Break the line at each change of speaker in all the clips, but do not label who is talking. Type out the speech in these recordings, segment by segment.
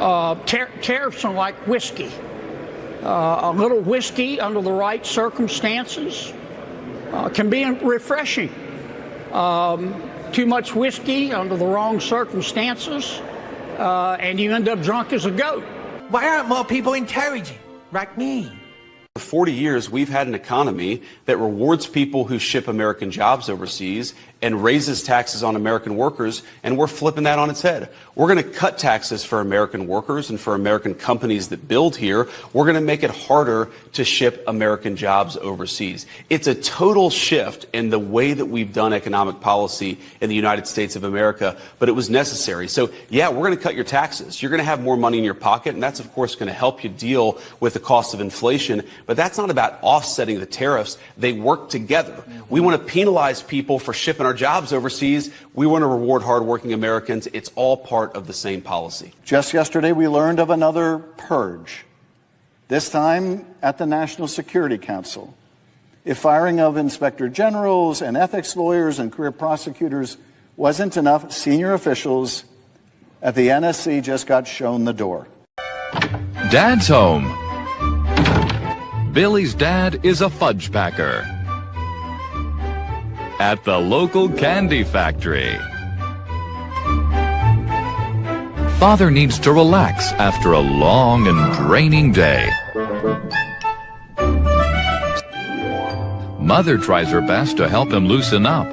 Tariffs are like whiskey. A little whiskey under the right circumstances can be refreshing. Too much whiskey under the wrong circumstances, and you end up drunk as a goat.
Why aren't more people encouraging, like me?
For 40 years, we've had an economy that rewards people who ship American jobs overseas and raises taxes on American workers, and we're flipping that on its head. We're going to cut taxes for American workers and for American companies that build here. We're going to make it harder to ship American jobs overseas. It's a total shift in the way that we've done economic policy in the United States of America, but it was necessary. So, yeah, we're going to cut your taxes. You're going to have more money in your pocket, and that's, of course, going to help you deal with the cost of inflation, but that's not about offsetting the tariffs. They work together. We want to penalize people for shipping our jobs overseas. We want to reward hardworking Americans. It's all part of the same policy.
Just yesterday, we learned of another purge, this time at the National Security Council. If firing of inspector generals and ethics lawyers and career prosecutors wasn't enough, senior officials at the NSC just got shown the door.
Dad's home. Billy's dad is a fudge packer at the local candy factory. Father needs to relax after a long and draining day. Mother tries her best to help him loosen up.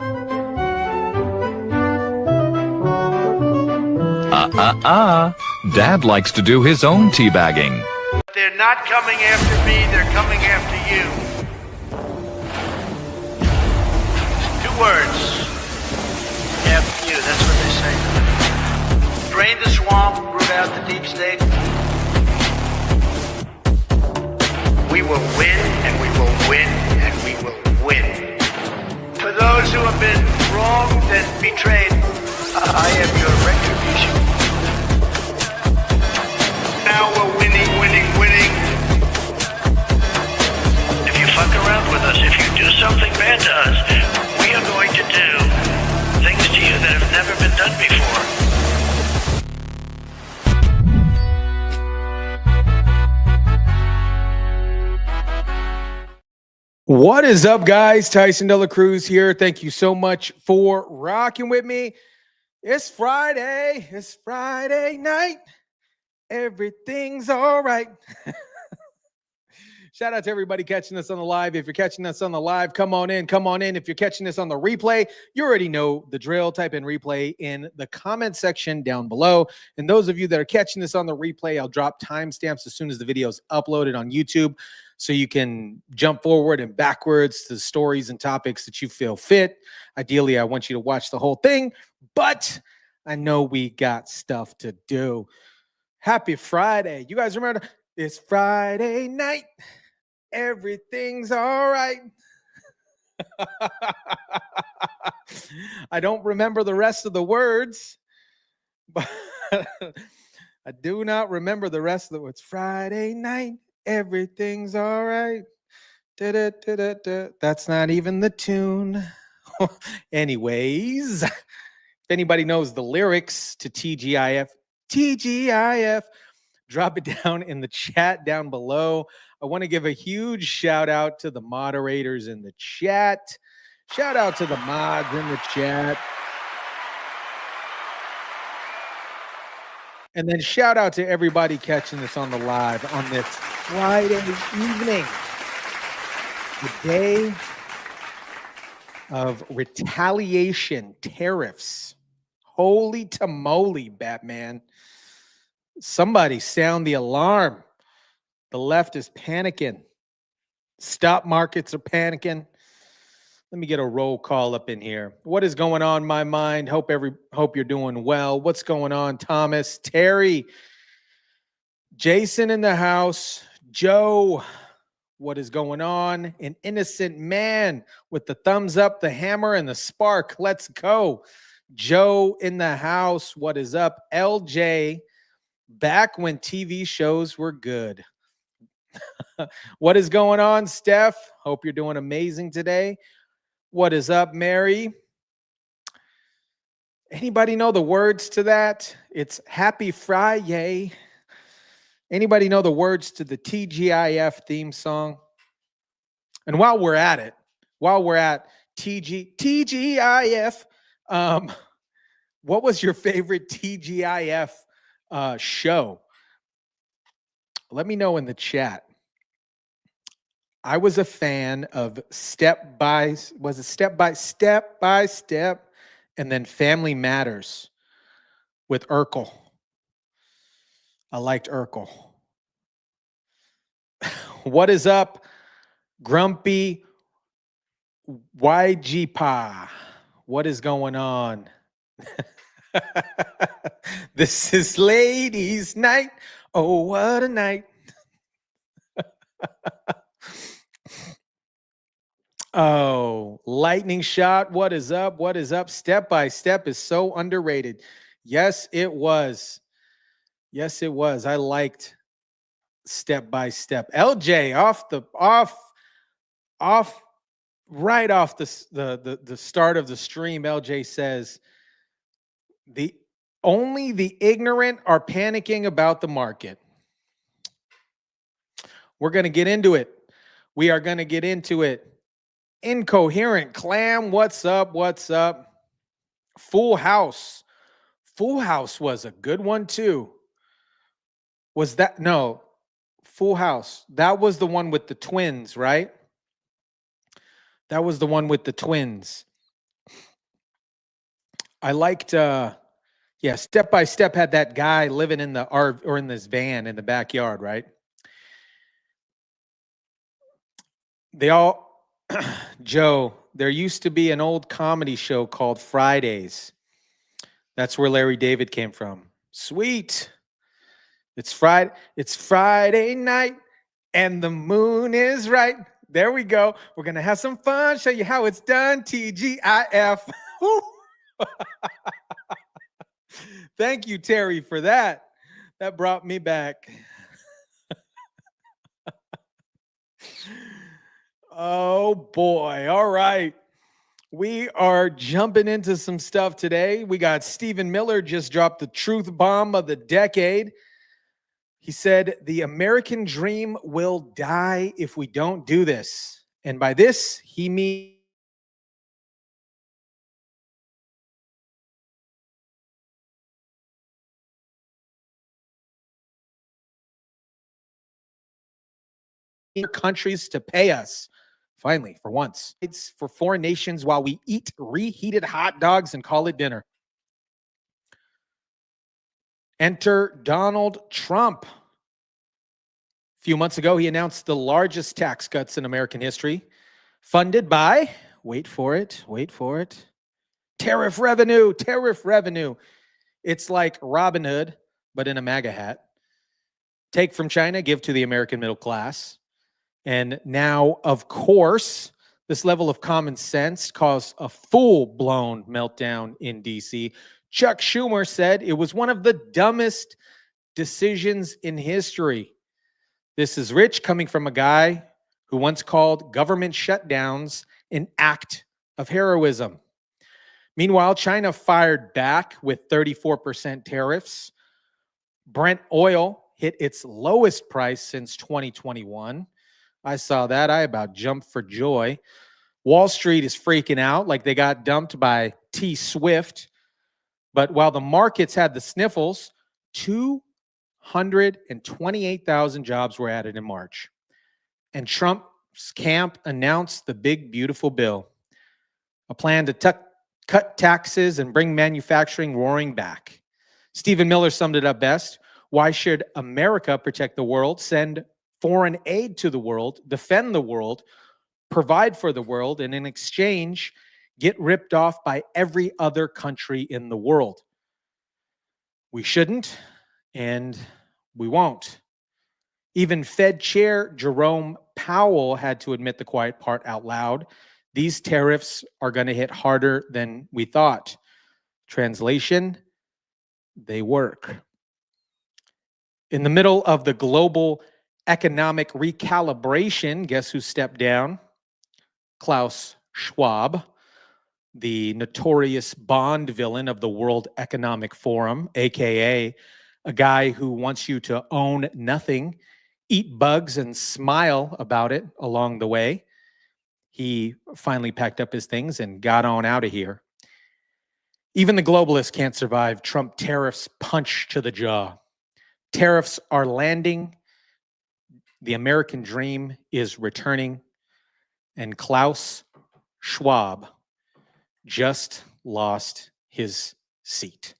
Dad likes to do his own teabagging.
They're not coming after me, they're coming after you. 2 words. After you, that's what they say. Drain the swamp, root out the deep state. We will win, and we will win, and we will win. For those who have been wronged and betrayed, I am your retribution. Now we're winning, winning, winning. If you fuck around with us, if you do something bad to us, we are going to do things to you that have never been done before.
What is up, guys? Tyson Dela Cruz here. Thank you so much for rocking with me. It's Friday. It's Friday night. Everything's all right. Shout out to everybody catching us on the live. If you're catching us on the live, come on in. Come on in. If you're catching us on the replay, you already know the drill. Type in replay in the comment section down below. And those of you that are catching this on the replay, I'll drop timestamps as soon as the video is uploaded on YouTube, so you can jump forward and backwards to the stories and topics that you feel fit. Ideally, I want you to watch the whole thing, but I know we got stuff to do. Happy Friday. You guys remember, it's Friday night. Everything's all right. I don't remember the rest of the words, but I do not remember the rest of the words. Friday night. Everything's all right. Da-da-da-da-da. That's not even the tune. Anyways, if anybody knows the lyrics to TGIF, drop it down in the chat down below. I want to give a huge shout out to the moderators in the chat. Shout out to the mods in the chat. And then shout out to everybody catching this on the live on this Friday evening, the day of retaliation, tariffs. Holy tamale, Batman. Somebody sound the alarm. The left is panicking. Stock markets are panicking. Let me get a roll call up in here. What is going on, my mind? Hope you're doing well. What's going on, Thomas, Terry, Jason in the house, Joe? What is going on? An innocent man with the thumbs up, the hammer, and the spark. Let's go. Joe in the house. What is up? LJ, back when TV shows were good. What is going on, Steph? Hope you're doing amazing today. What is up, Mary? Anybody know the words to that? It's Happy Friday. Anybody know the words to the TGIF theme song? And while we're at it, while we're at TGIF, what was your favorite TGIF show? Let me know in the chat. I was a fan of Step by Step, and then Family Matters with Urkel. I liked Urkel. What is up, Grumpy YG? What is going on? This is ladies' night. Oh, what a night. Oh, lightning shot. What is up? What is up? Step by Step is so underrated. Yes, it was. Yes, it was. I liked Step by Step. LJ right off the start of the stream. LJ says only the ignorant are panicking about the market. We're going to get into it. We are going to get into it. Incoherent Clam, what's up? What's up? Full House. Full House was a good one too. Was that? No. Full House. That was the one with the twins, right? That was the one with the twins. I liked, Step by Step had that guy living in the RV or in this van in the backyard, right? They all, Joe, there used to be an old comedy show called Fridays. That's where Larry David came from. Sweet. It's Friday night and the moon is right. There we go. We're going to have some fun, show you how it's done. TGIF. Thank you, Terry, for that. That brought me back. Oh, boy. All right. We are jumping into some stuff today. We got Stephen Miller just dropped the truth bomb of the decade. He said, the American dream will die if we don't do this. And by this, he means countries to pay us. Finally, for once. It's for foreign nations while we eat reheated hot dogs and call it dinner. Enter Donald Trump. A few months ago, he announced the largest tax cuts in American history, funded by, wait for it, tariff revenue. It's like Robin Hood, but in a MAGA hat. Take from China, give to the American middle class. And now, of course, this level of common sense caused a full-blown meltdown in D.C. Chuck Schumer said it was one of the dumbest decisions in history. This is rich coming from a guy who once called government shutdowns an act of heroism. Meanwhile, China fired back with 34% tariffs. Brent oil hit its lowest price since 2021. I saw that. I about jumped for joy. Wall Street is freaking out like they got dumped by T Swift. But while the markets had the sniffles, 228,000 jobs were added in March. And Trump's camp announced the big, beautiful bill, a plan to cut taxes and bring manufacturing roaring back. Stephen Miller summed it up best. Why should America protect the world, send foreign aid to the world, defend the world, provide for the world, and in exchange, get ripped off by every other country in the world? We shouldn't, and we won't. Even Fed Chair Jerome Powell had to admit the quiet part out loud. These tariffs are going to hit harder than we thought. Translation, they work. In the middle of the global economic recalibration, guess who stepped down? Klaus Schwab, the notorious Bond villain of the World Economic Forum, aka a guy who wants you to own nothing, eat bugs, and smile about it along the way. He finally packed up his things and got on out of here. Even the globalists can't survive Trump tariffs punch to the jaw. Tariffs are landing. The American dream is returning. And Klaus Schwab just lost his seat.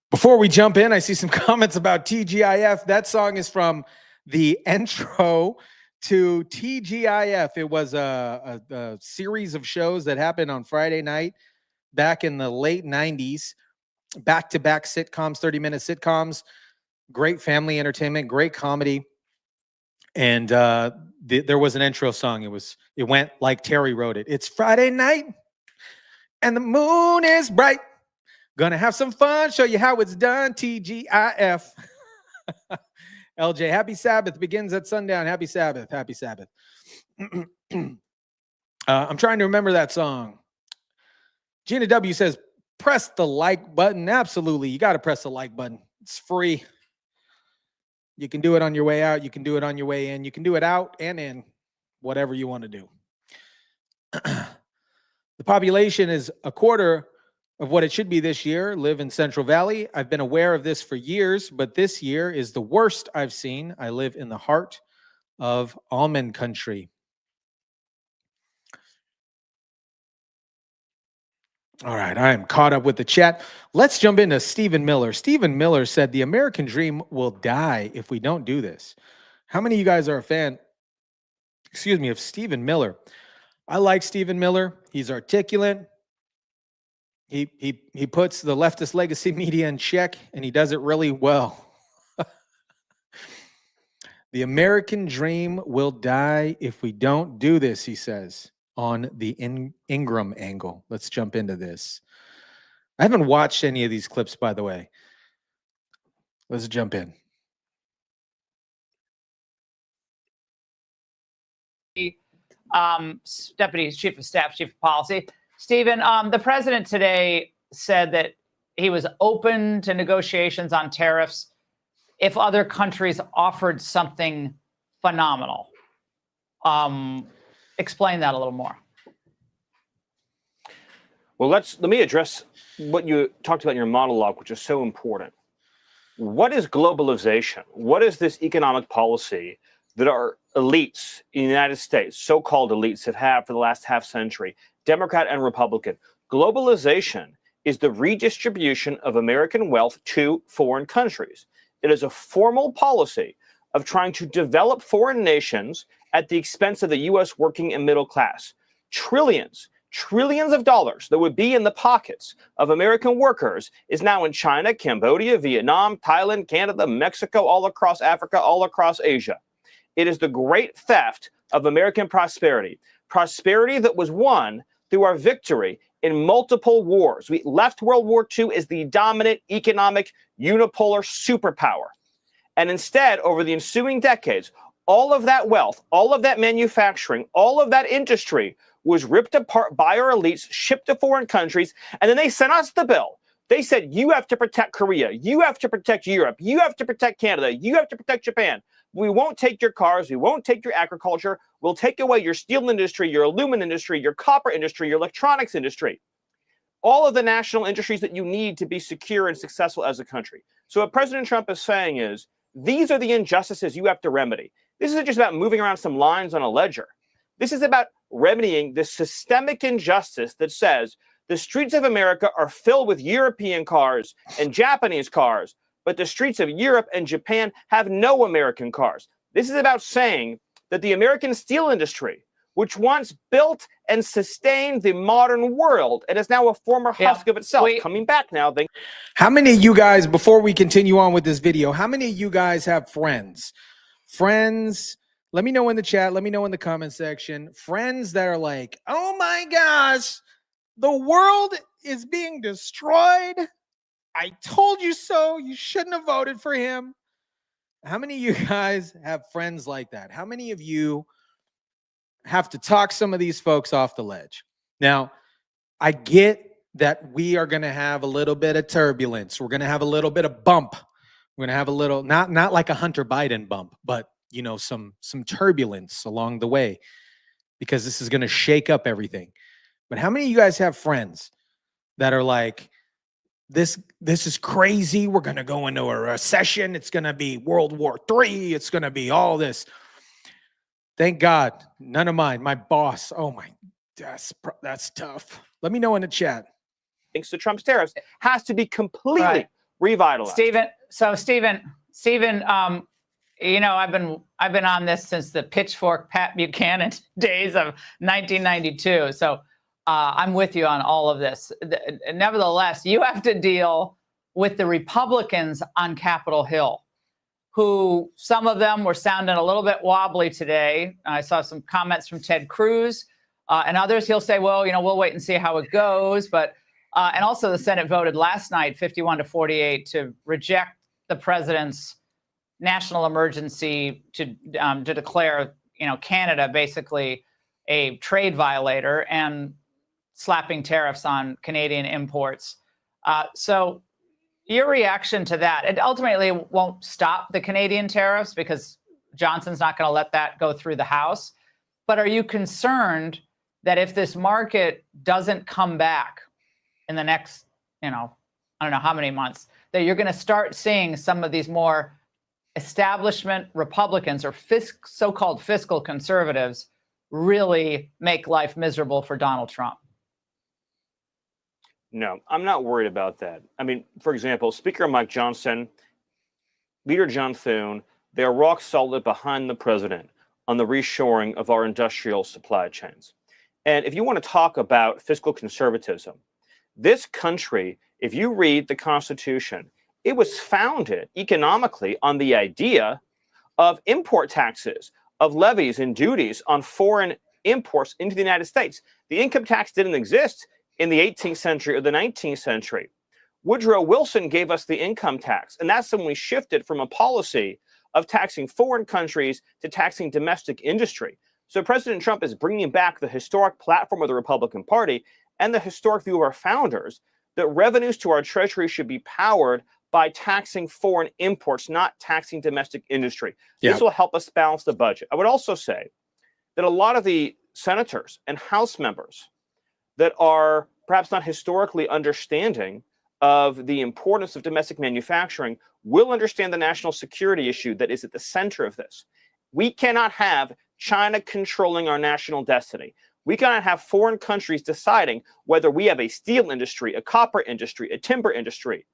Before we jump in, I see some comments about TGIF. That song is from the intro to TGIF. It was a series of shows that happened on Friday night back in the late 90s. Back-to-back sitcoms, 30-minute sitcoms. Great family entertainment, great comedy. And there was an intro song. It went like Terry wrote it. It's Friday night and the moon is bright. Gonna have some fun, show you how it's done, TGIF. LJ, happy Sabbath, begins at sundown. Happy Sabbath, happy Sabbath. I'm trying to remember that song. Gina W says, press the like button. Absolutely, you gotta press the like button. It's free. You can do it on your way out. You can do it on your way in. You can do it out and in, whatever you want to do. The population is a quarter of what it should be this year, live in Central Valley. I've been aware of this for years, but this year is the worst I've seen. I live in the heart of almond country. All right, I am caught up with the chat. Let's jump into Stephen Miller. Stephen Miller said, the American dream will die if we don't do this. How many of you guys are a fan, of Stephen Miller? I like Stephen Miller. He's articulate. He puts the leftist legacy media in check, and he does it really well. The American dream will die if we don't do this, he says, on the Ingram angle. Let's jump into this. I haven't watched any of these clips, by the way. Let's jump in.
Deputy Chief of Staff, Chief of Policy. Stephen, the president today said that he was open to negotiations on tariffs if other countries offered something phenomenal. Explain that a little more.
Well, let me address what you talked about in your monologue, which is so important. What is globalization? What is this economic policy that our elites in the United States, so-called elites, have had for the last half century, Democrat and Republican? Globalization is the redistribution of American wealth to foreign countries. It is a formal policy of trying to develop foreign nations at the expense of the U.S. working and middle class. Trillions of dollars that would be in the pockets of American workers is now in China, Cambodia, Vietnam, Thailand, Canada, Mexico, all across Africa, all across Asia. It is the great theft of American prosperity. Prosperity that was won through our victory in multiple wars. We left World War II as the dominant economic unipolar superpower. And instead, over the ensuing decades, all of that wealth, all of that manufacturing, all of that industry was ripped apart by our elites, shipped to foreign countries, and then they sent us the bill. They said, you have to protect Korea, you have to protect Europe, you have to protect Canada, you have to protect Japan. We won't take your cars, we won't take your agriculture, we'll take away your steel industry, your aluminum industry, your copper industry, your electronics industry. All of the national industries that you need to be secure and successful as a country. So what President Trump is saying is, these are the injustices you have to remedy. This isn't just about moving around some lines on a ledger. This is about remedying the systemic injustice that says the streets of America are filled with European cars and Japanese cars, but the streets of Europe and Japan have no American cars. This is about saying that the American steel industry, which once built and sustained the modern world and is now a former husk of itself. Coming back now.
How many of you guys, before we continue on with this video, how many of you guys have friends? Friends, let me know in the chat. Let me know in the comment section. Friends that are like, oh my gosh, the world is being destroyed. I told you so. You shouldn't have voted for him. How many of you guys have friends like that? How many of you have to talk some of these folks off the ledge? Now, I get that we are going to have a little bit of turbulence. We're going to have a little bit of bump. We're going to have a little, not like a Hunter Biden bump, but you know, some turbulence along the way, because this is going to shake up everything. But how many of you guys have friends that are like, this is crazy. We're going to go into a recession. It's going to be World War III. It's going to be all this. Thank God, none of mine. My boss. Oh my, that's tough. Let me know in the chat.
Thanks to Trump's tariffs, has to be completely revitalized.
Stephen, you know, I've been on this since the pitchfork Pat Buchanan days of 1992. So I'm with you on all of this. Nevertheless, you have to deal with the Republicans on Capitol Hill, who some of them were sounding a little bit wobbly today. I saw some comments from Ted Cruz and others. He'll say, well, you know, we'll wait and see how it goes. But and also the Senate voted last night 51-48 to reject the president's national emergency to declare, you know, Canada basically a trade violator and slapping tariffs on Canadian imports. So your reaction to that, it ultimately won't stop the Canadian tariffs because Johnson's not going to let that go through the House. But are you concerned that if this market doesn't come back in the next, you know, I don't know how many months, that you're going to start seeing some of these more establishment Republicans or so-called fiscal conservatives really make life miserable for Donald Trump?
No, I'm not worried about that. I mean, for example, Speaker Mike Johnson, Leader John Thune, they're rock solid behind the president on the reshoring of our industrial supply chains. And if you want to talk about fiscal conservatism, this country, if you read the Constitution, it was founded economically on the idea of import taxes, of levies and duties on foreign imports into the United States. The income tax didn't exist in the 18th century or the 19th century. Woodrow Wilson gave us the income tax, and that's when we shifted from a policy of taxing foreign countries to taxing domestic industry. So President Trump is bringing back the historic platform of the Republican Party and the historic view of our founders that revenues to our treasury should be powered by taxing foreign imports, not taxing domestic industry. This will help us balance the budget. I would also say that a lot of the senators and House members that are perhaps not historically understanding of the importance of domestic manufacturing will understand the national security issue that is at the center of this. We cannot have China controlling our national destiny. We cannot have foreign countries deciding whether we have a steel industry, a copper industry, a timber industry.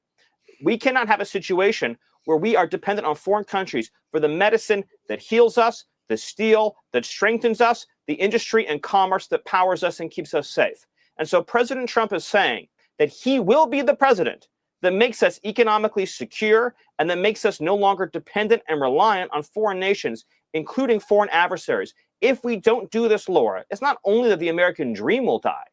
We cannot have a situation where we are dependent on foreign countries for the medicine that heals us, the steel that strengthens us, the industry and commerce that powers us and keeps us safe. And so President Trump is saying that he will be the president that makes us economically secure and that makes us no longer dependent and reliant on foreign nations, including foreign adversaries. If we don't do this, Laura, it's not only that the American dream will die,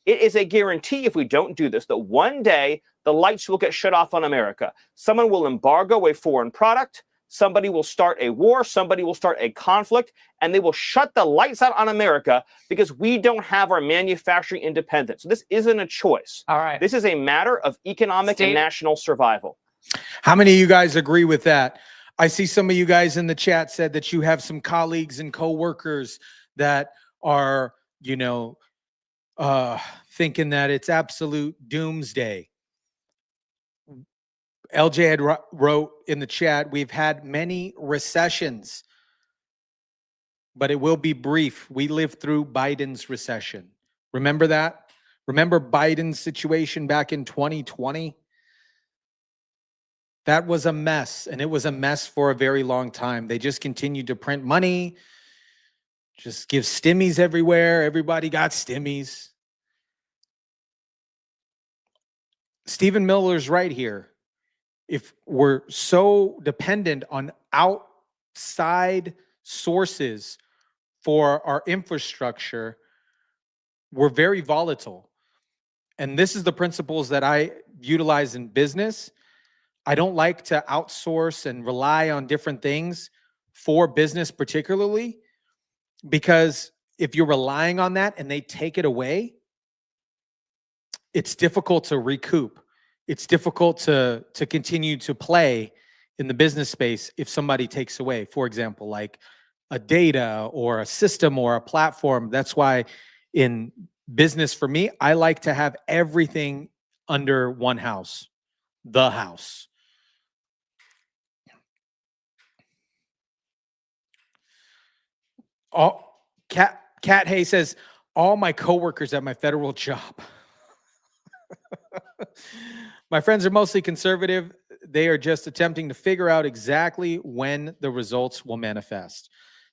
it is a guarantee if we don't do this that one day the lights will get shut off on America. Someone will embargo a foreign product. Somebody will start a war. Somebody will start a conflict, and they will shut the lights out on America because we don't have our manufacturing independence. So this isn't a choice.
All right.
This is a matter of economic and national survival.
How many of you guys agree with that? I see some of you guys in the chat said that you have some colleagues and coworkers that are, you know, thinking that it's absolute doomsday. LJ had wrote in the chat, we've had many recessions, but it will be brief. We lived through Biden's recession. Remember that? Remember Biden's situation back in 2020? That was a mess, and it was a mess for a very long time. They just continued to print money. Just give stimmies everywhere. Everybody got stimmies. Stephen Miller's right here. If we're so dependent on outside sources for our infrastructure, we're very volatile. And this is the principles that I utilize in business. I don't like to outsource and rely on different things for business particularly, because if you're relying on that and they take it away, it's difficult to recoup. It's difficult to continue to play in the business space if somebody takes away, for example, like a data or a system or a platform. That's why in business for me, I like to have everything under one house, the house. Cat Hay says, all my coworkers at my federal job. My friends are mostly conservative. They are just attempting to figure out exactly when the results will manifest.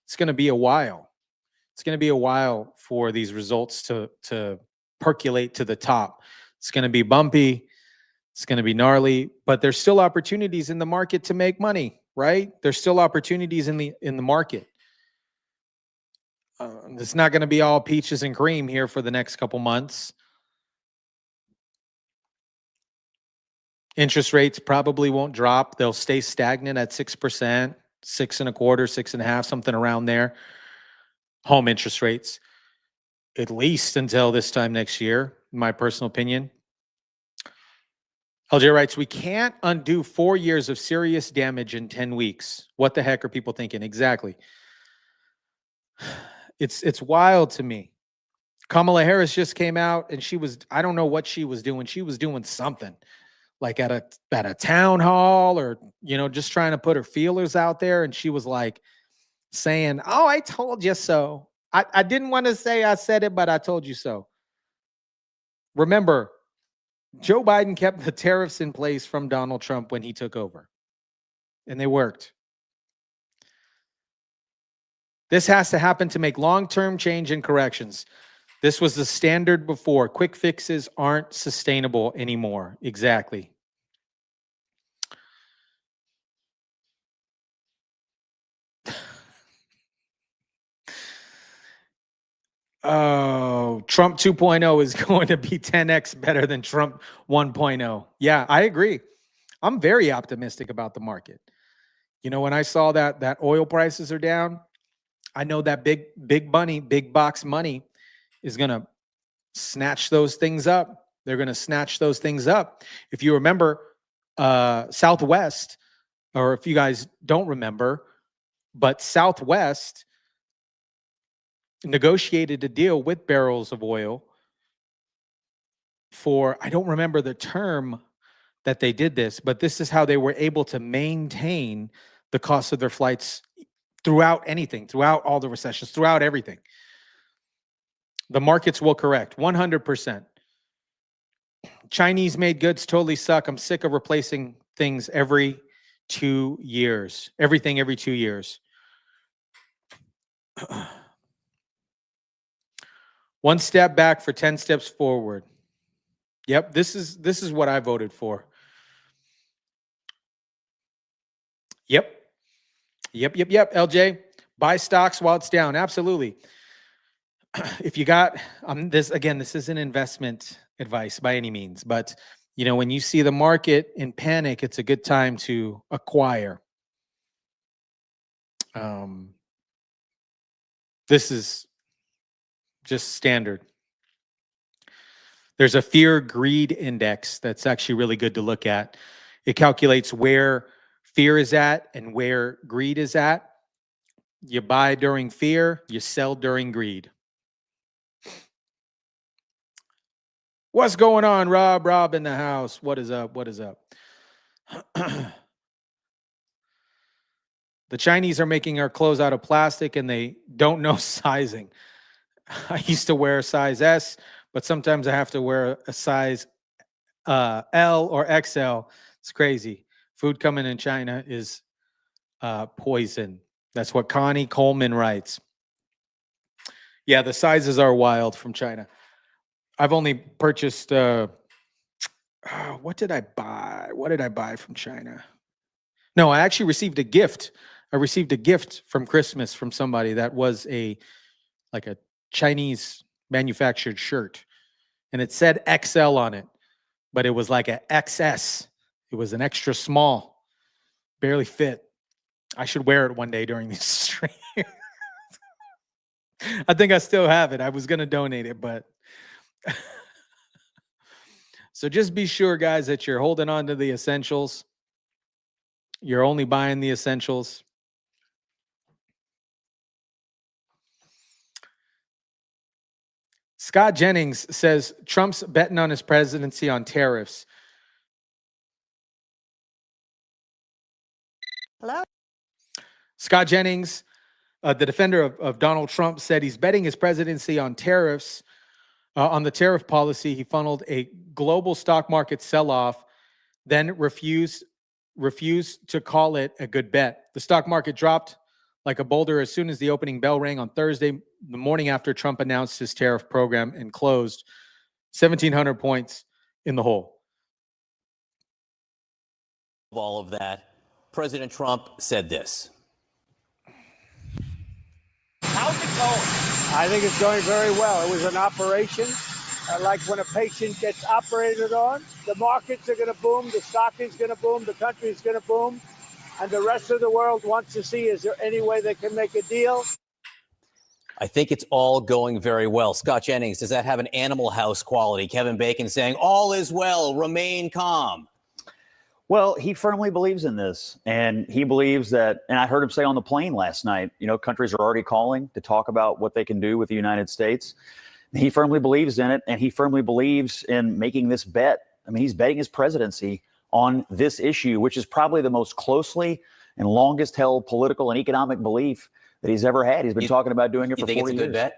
It's going to be a while. It's going to be a while for these results to percolate to the top. It's going to be bumpy. It's going to be gnarly, but there's still opportunities in the market to make money, right? There's still opportunities in the market. It's not going to be all peaches and cream here for the next couple months. Interest rates probably won't drop. They'll stay stagnant at 6%, 6.25%, 6.5%, something around there. Home interest rates, at least until this time next year, in my personal opinion. LJ writes, we can't undo 4 years of serious damage in 10 weeks. What the heck are people thinking? Exactly. It's wild to me. Kamala Harris just came out and I don't know what she was doing. She was doing something like at a town hall or, just trying to put her feelers out there. And she was like saying, oh, I told you so. I didn't want to say I said it, but I told you so. Remember, Joe Biden kept the tariffs in place from Donald Trump when he took over, and they worked. This has to happen to make long-term change and corrections. This was the standard before. Quick fixes aren't sustainable anymore. Exactly. Oh, Trump 2.0 is going to be 10x better than Trump 1.0. Yeah, I agree. I'm very optimistic about the market. When I saw that oil prices are down, I know that big money, big box money is going to snatch those things up. They're going to snatch those things up. If you remember, Southwest, or if you guys don't remember, but Southwest negotiated a deal with barrels of oil for, I don't remember the term that they did this, but this is how they were able to maintain the cost of their flights throughout anything, throughout all the recessions, throughout everything. The markets will correct 100%. Chinese made goods totally suck. I'm sick of replacing things every 2 years. Everything every 2 years. One step back for 10 steps forward. Yep, this is what I voted for. Yep. LJ, buy stocks while it's down. Absolutely. If you got this, again, this isn't investment advice by any means, but when you see the market in panic, it's a good time to acquire. This is just standard. There's a fear greed index that's actually really good to look at. It calculates where fear is at and where greed is at. You buy during fear, you sell during greed. What's going on, Rob? Rob in the house. What is up? The Chinese are making our clothes out of plastic and they don't know sizing. I used to wear a size S, but sometimes I have to wear a size L or XL. It's crazy. Food coming in China is poison. That's what Connie Coleman writes. Yeah, the sizes are wild from China. I've only purchased, what did I buy? What did I buy from China? No, I actually received a gift. I received a gift from Christmas from somebody that was like a Chinese manufactured shirt. And it said XL on it, but it was like a XS. It was an extra small, barely fit. I should wear it one day during this stream. I think I still have it. I was going to donate it, but so just be sure, guys, that you're holding on to the essentials. You're only buying the essentials. Scott Jennings says Trump's betting on his presidency on tariffs.
Hello?
Scott Jennings, the defender of Donald Trump, said he's betting his presidency on tariffs. On the tariff policy, he funneled a global stock market sell-off, then refused to call it a good bet. The stock market dropped like a boulder as soon as the opening bell rang on Thursday, the morning after Trump announced his tariff program, and closed 1,700 points in the hole.
Of all of that, President Trump said this.
How's it going? I think it's going very well. It was an operation. Like when a patient gets operated on, the markets are going to boom, the stock is going to boom, the country is going to boom, and the rest of the world wants to see, is there any way they can make a deal?
I think it's all going very well. Scott Jennings, does that have an Animal House quality? Kevin Bacon saying, all is well, remain calm.
Well, he firmly believes in this, and he believes that, and I heard him say on the plane last night, countries are already calling to talk about what they can do with the United States. He firmly believes in it, and he firmly believes in making this bet. I mean, he's betting his presidency on this issue, which is probably the most closely and longest held political and economic belief that he's ever had. He's been talking about doing it for 40 years.
You think it's a good bet?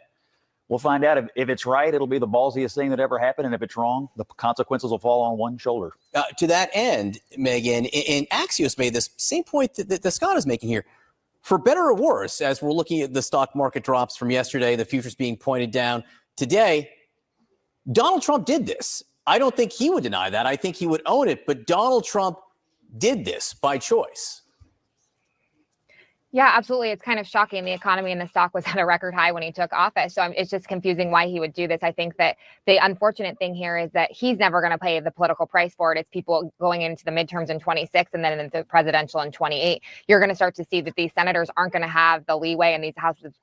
We'll find out. If it's right, it'll be the ballsiest thing that ever happened. And if it's wrong, the consequences will fall on one shoulder.
To that end, Megan, and Axios made this same point that Scott is making here. For better or worse, as we're looking at the stock market drops from yesterday, the futures being pointed down today, Donald Trump did this. I don't think he would deny that. I think he would own it. But Donald Trump did this by choice.
Yeah, absolutely. It's kind of shocking. The economy and the stock was at a record high when he took office. So it's just confusing why he would do this. I think that the unfortunate thing here is that he's never going to pay the political price for it. It's people going into the midterms in 26 and then in the presidential in 28. You're going to start to see that these senators aren't going to have the leeway, and these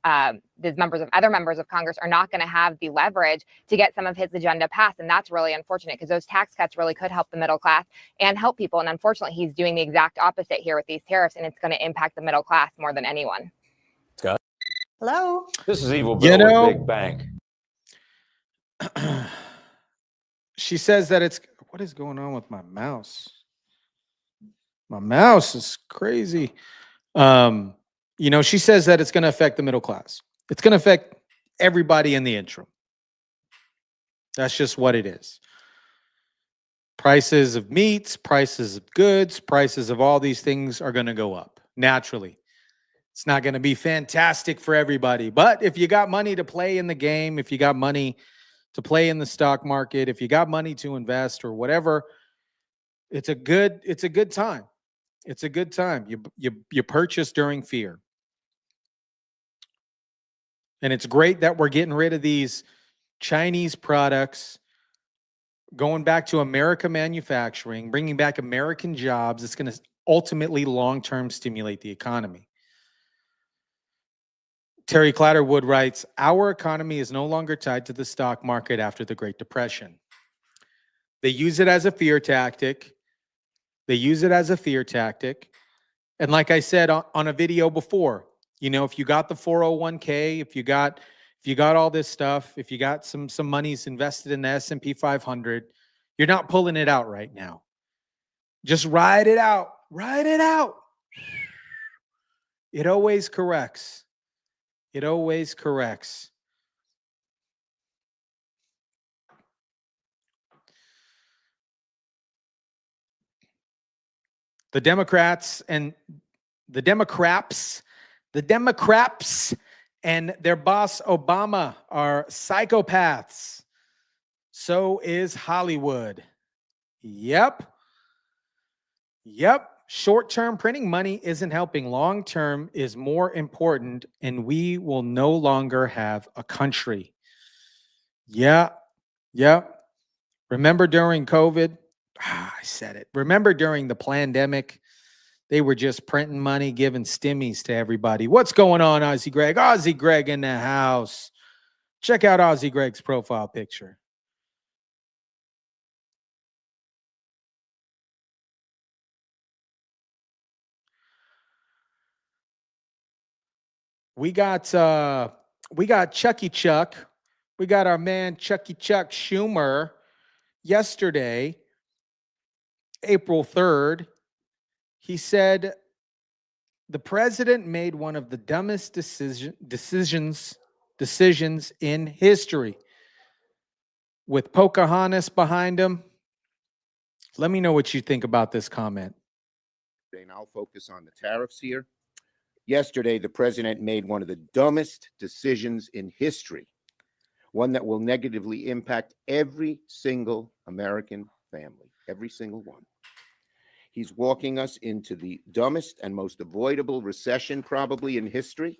other members of Congress are not going to have the leverage to get some of his agenda passed. And that's really unfortunate, because those tax cuts really could help the middle class and help people. And unfortunately, he's doing the exact opposite here with these tariffs, and it's going to impact the middle class more than anyone.
Scott?
Hello?
This is Evil Bill with Big Bank.
She says that it's, what is going on with my mouse? My mouse is crazy. She says that it's going to affect the middle class. It's going to affect everybody in the interim. That's just what it is. Prices of meats, prices of goods, prices of all these things are going to go up naturally. It's not going to be fantastic for everybody. But if you got money to play in the game, if you got money to play in the stock market, if you got money to invest or whatever, it's a good time. It's a good time. You purchase during fear. And it's great that we're getting rid of these Chinese products, going back to America manufacturing, bringing back American jobs. It's going to ultimately long-term stimulate the economy. Terry Clatterwood writes, our economy is no longer tied to the stock market after the Great Depression. They use it as a fear tactic. And like I said on a video before, if you got the 401k, if you got all this stuff, if you got some monies invested in the S&P 500, you're not pulling it out right now. Just ride it out. Ride it out. It always corrects. It always corrects. The Democrats and their boss Obama are psychopaths. So is Hollywood. Yep. Short-term printing money isn't helping. Long-term is more important, and we will no longer have a country. Yeah. Remember during COVID? I said it. Remember during the pandemic? They were just printing money, giving stimmies to everybody. What's going on, Ozzy Greg? Ozzy Greg in the house. Check out Ozzy Greg's profile picture. We got Chucky Chuck. We got our man Chucky Chuck Schumer yesterday, April 3rd. He said the president made one of the dumbest decisions in history. With Pocahontas behind him. Let me know what you think about this comment.
And I'll focus on the tariffs here. Yesterday, the president made one of the dumbest decisions in history, one that will negatively impact every single American family, every single one. He's walking us into the dumbest and most avoidable recession probably in history.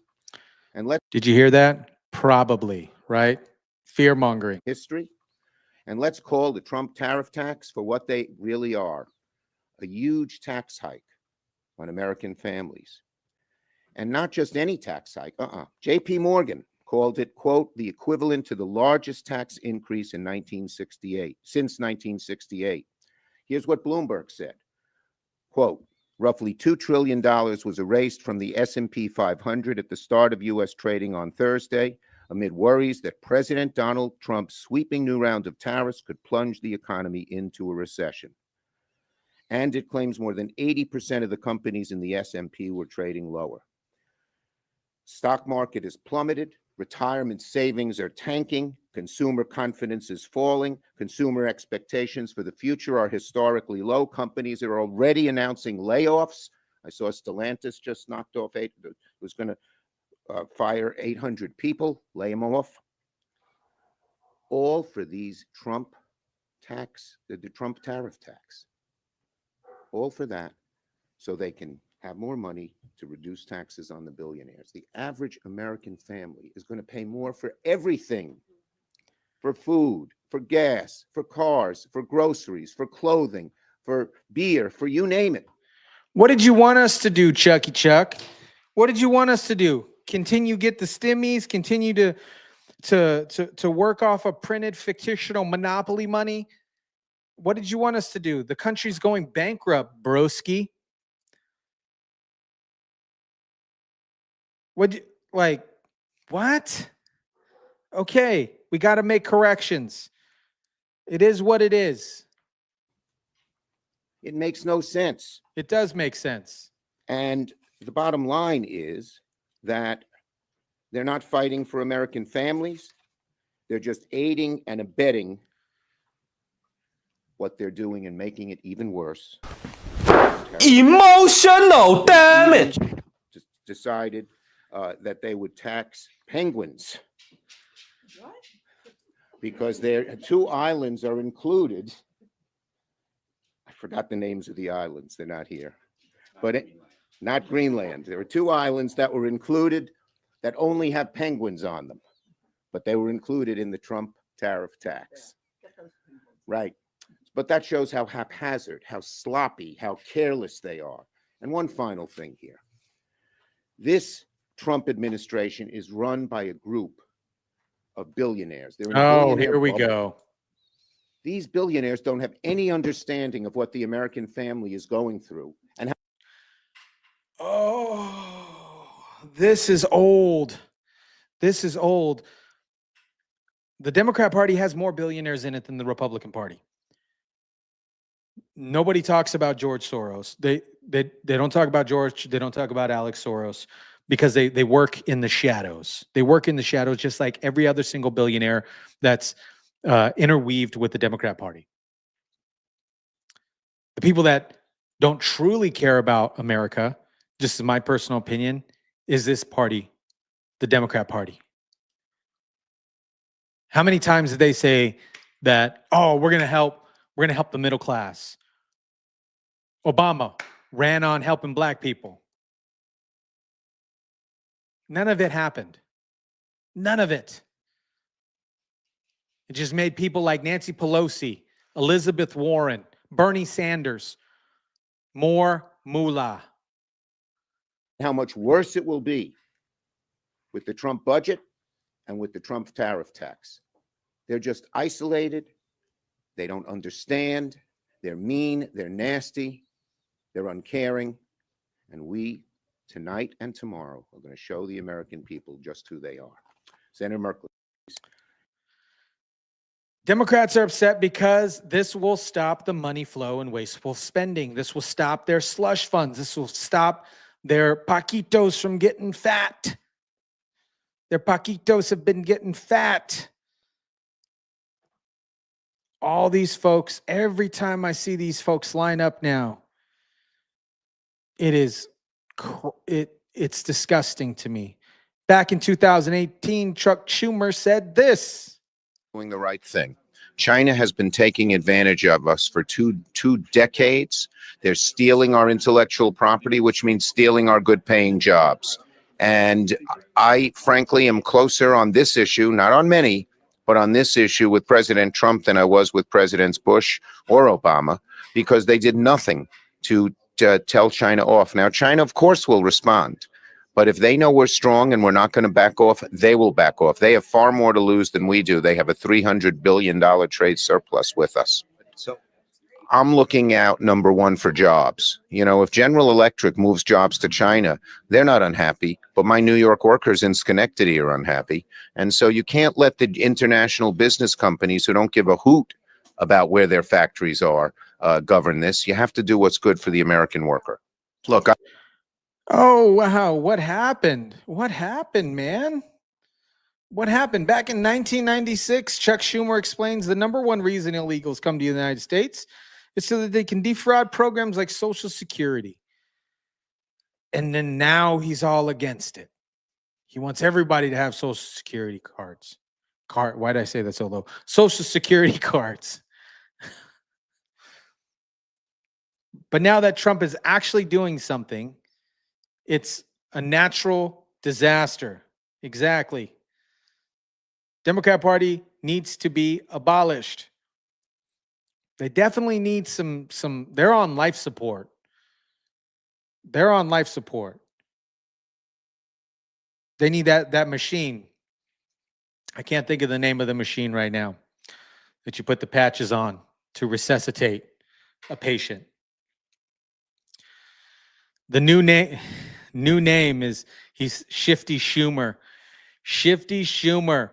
And
Did you hear that? Probably, right? Fear-mongering.
History. And let's call the Trump tariff tax for what they really are, a huge tax hike on American families. And not just any tax hike. J.P. Morgan called it, quote, the equivalent to the largest tax increase in since 1968. Here's what Bloomberg said, quote, roughly $2 trillion was erased from the S&P 500 at the start of U.S. trading on Thursday, amid worries that President Donald Trump's sweeping new round of tariffs could plunge the economy into a recession. And it claims more than 80% of the companies in the S&P were trading lower. Stock market is plummeted, retirement savings are tanking, consumer confidence is falling, consumer expectations for the future are historically low. Companies are already announcing layoffs. I saw Stellantis just knocked off was going to fire 800 people, lay them off. All for these Trump tax, the Trump tariff tax. All for that, so they can have more money to reduce taxes on the billionaires. The average American family is going to pay more for everything, for food, for gas, for cars, for groceries, for clothing, for beer, for you name it.
What did you want us to do, Chucky Chuck? What did you want us to do? Continue get the stimmies, continue to work off of printed fictional monopoly money? What did you want us to do? The country's going bankrupt, broski. What? Okay, we got to make corrections. It is what it is.
It makes no sense.
It does make sense.
And the bottom line is that they're not fighting for American families. They're just aiding and abetting what they're doing and making it even worse.
Emotional damage.
Just decided that they would tax penguins. What? Because their 2 islands are included. I forgot the names of the islands. They're not here. But not Greenland. There were 2 islands that were included that only have penguins on them. But they were included in the Trump tariff tax. Right. But that shows how haphazard, how sloppy, how careless they are. And one final thing here. This Trump administration is run by a group of billionaires.
Here we go.
These billionaires don't have any understanding of what the American family is going through. And
this is old. This is old. The Democrat Party has more billionaires in it than the Republican Party. Nobody talks about George Soros. They don't talk about George. They don't talk about Alex Soros because they work in the shadows. They work in the shadows just like every other single billionaire that's interweaved with the Democrat Party. The people that don't truly care about America, just in my personal opinion, is this party the Democrat Party? How many times did they say that, oh, we're going to help the middle class? Obama ran on helping black people. None of it happened. None of it. It just made people like Nancy Pelosi, Elizabeth Warren, Bernie Sanders more moolah.
How much worse it will be with the Trump budget and with the Trump tariff tax. They're just isolated. They don't understand. They're mean. They're nasty. They're uncaring. And we, tonight and tomorrow, are going to show the American people just who they are. Senator Merkley.
Democrats are upset because this will stop the money flow and wasteful spending. This will stop their slush funds. This will stop their Paquitos from getting fat. Their Paquitos have been getting fat. All these folks, every time I see these folks line up now, it's disgusting to me. Back in 2018, Chuck Schumer said this.
Doing the right thing. China has been taking advantage of us for two decades. They're stealing our intellectual property, which means stealing our good-paying jobs. And I, frankly, am closer on this issue, not on many, but on this issue with President Trump than I was with Presidents Bush or Obama, because they did nothing to tell China off. Now, China, of course, will respond. But if they know we're strong and we're not going to back off, they will back off. They have far more to lose than we do. They have a $300 billion trade surplus with us. So I'm looking out, number one, for jobs. You know, if General Electric moves jobs to China, they're not unhappy. But my New York workers in Schenectady are unhappy. And so you can't let the international business companies who don't give a hoot about where their factories are govern this. You have to do what's good for the American worker. Look,
Oh, wow. What happened? What happened, man? What happened? Back in 1996, Chuck Schumer explains the number one reason illegals come to the United States is so that they can defraud programs like Social Security. And then now he's all against it. He wants everybody to have Social Security cards. Why did I say that so low? Social Security cards. But now that Trump is actually doing something, it's a natural disaster. Exactly. Democrat Party needs to be abolished. They definitely need some they're on life support. They're on life support. They need that machine. I can't think of the name of the machine right now that you put the patches on to resuscitate a patient. The new name is he's Shifty Schumer. Shifty Schumer.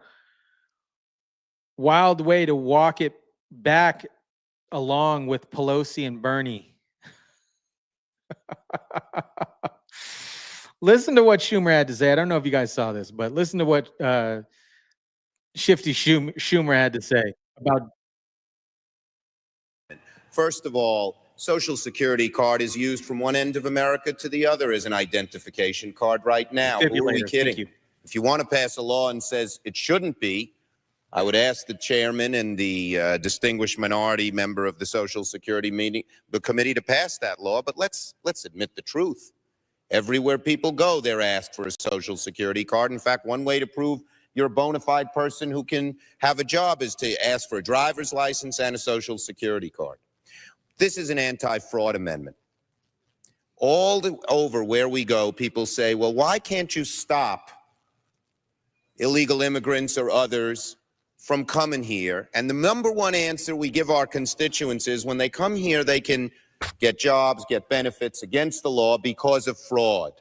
Wild way to walk it back along with Pelosi and Bernie. Listen to what Schumer had to say. I don't know if you guys saw this, but listen to what Shifty Schumer had to say about.
first of all, Social Security card is used from one end of America to the other as an identification card right now. Who are we kidding? If you want to pass a law and says it shouldn't be, I would ask the chairman and the distinguished minority member of the Social Security the committee to pass that law. But let's admit the truth. Everywhere people go, they're asked for a Social Security card. In fact, one way to prove you're a bona fide person who can have a job is to ask for a driver's license and a Social Security card. This is an anti-fraud amendment. Over where we go, people say, well, why can't you stop illegal immigrants or others from coming here? And the number one answer we give our constituents is when they come here, they can get jobs, get benefits against the law because of fraud.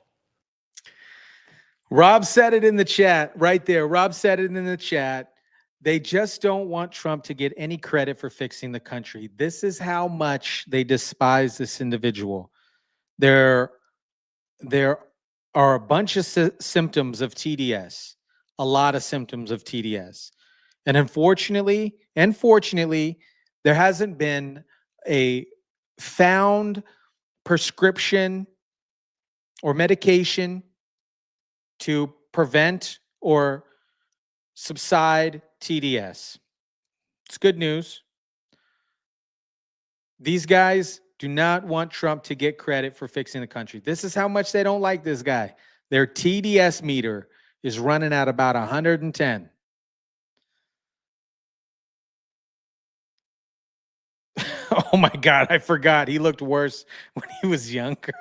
Rob said it in the chat right there. Rob said it in the chat. They just don't want Trump to get any credit for fixing the country. This is how much they despise this individual. There are a bunch of symptoms of TDS, a lot of symptoms of TDS. And unfortunately, there hasn't been a found prescription or medication to prevent or subside TDS. It's good news. These guys do not want Trump to get credit for fixing the country. This is how much they don't like this guy. Their TDS meter is running at about 110. Oh my God, I forgot. He looked worse when he was younger.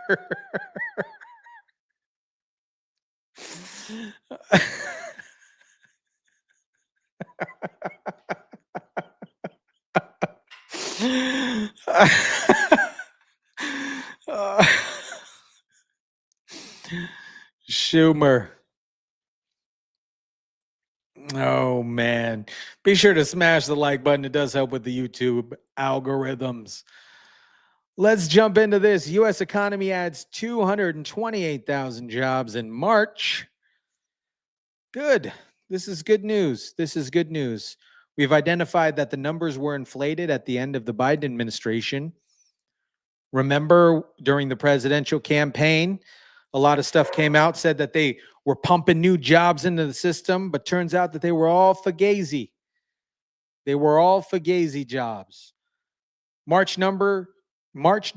Schumer. Oh man. Be sure to smash the like button. It does help with the YouTube algorithms. Let's jump into this. U.S. economy adds 228,000 jobs in March. Good. This is good news. This is good news. We've identified that the numbers were inflated at the end of the Biden administration. Remember, during the presidential campaign, a lot of stuff came out, said that they were pumping new jobs into the system, but turns out that they were all fugazi. They were all fugazi jobs. March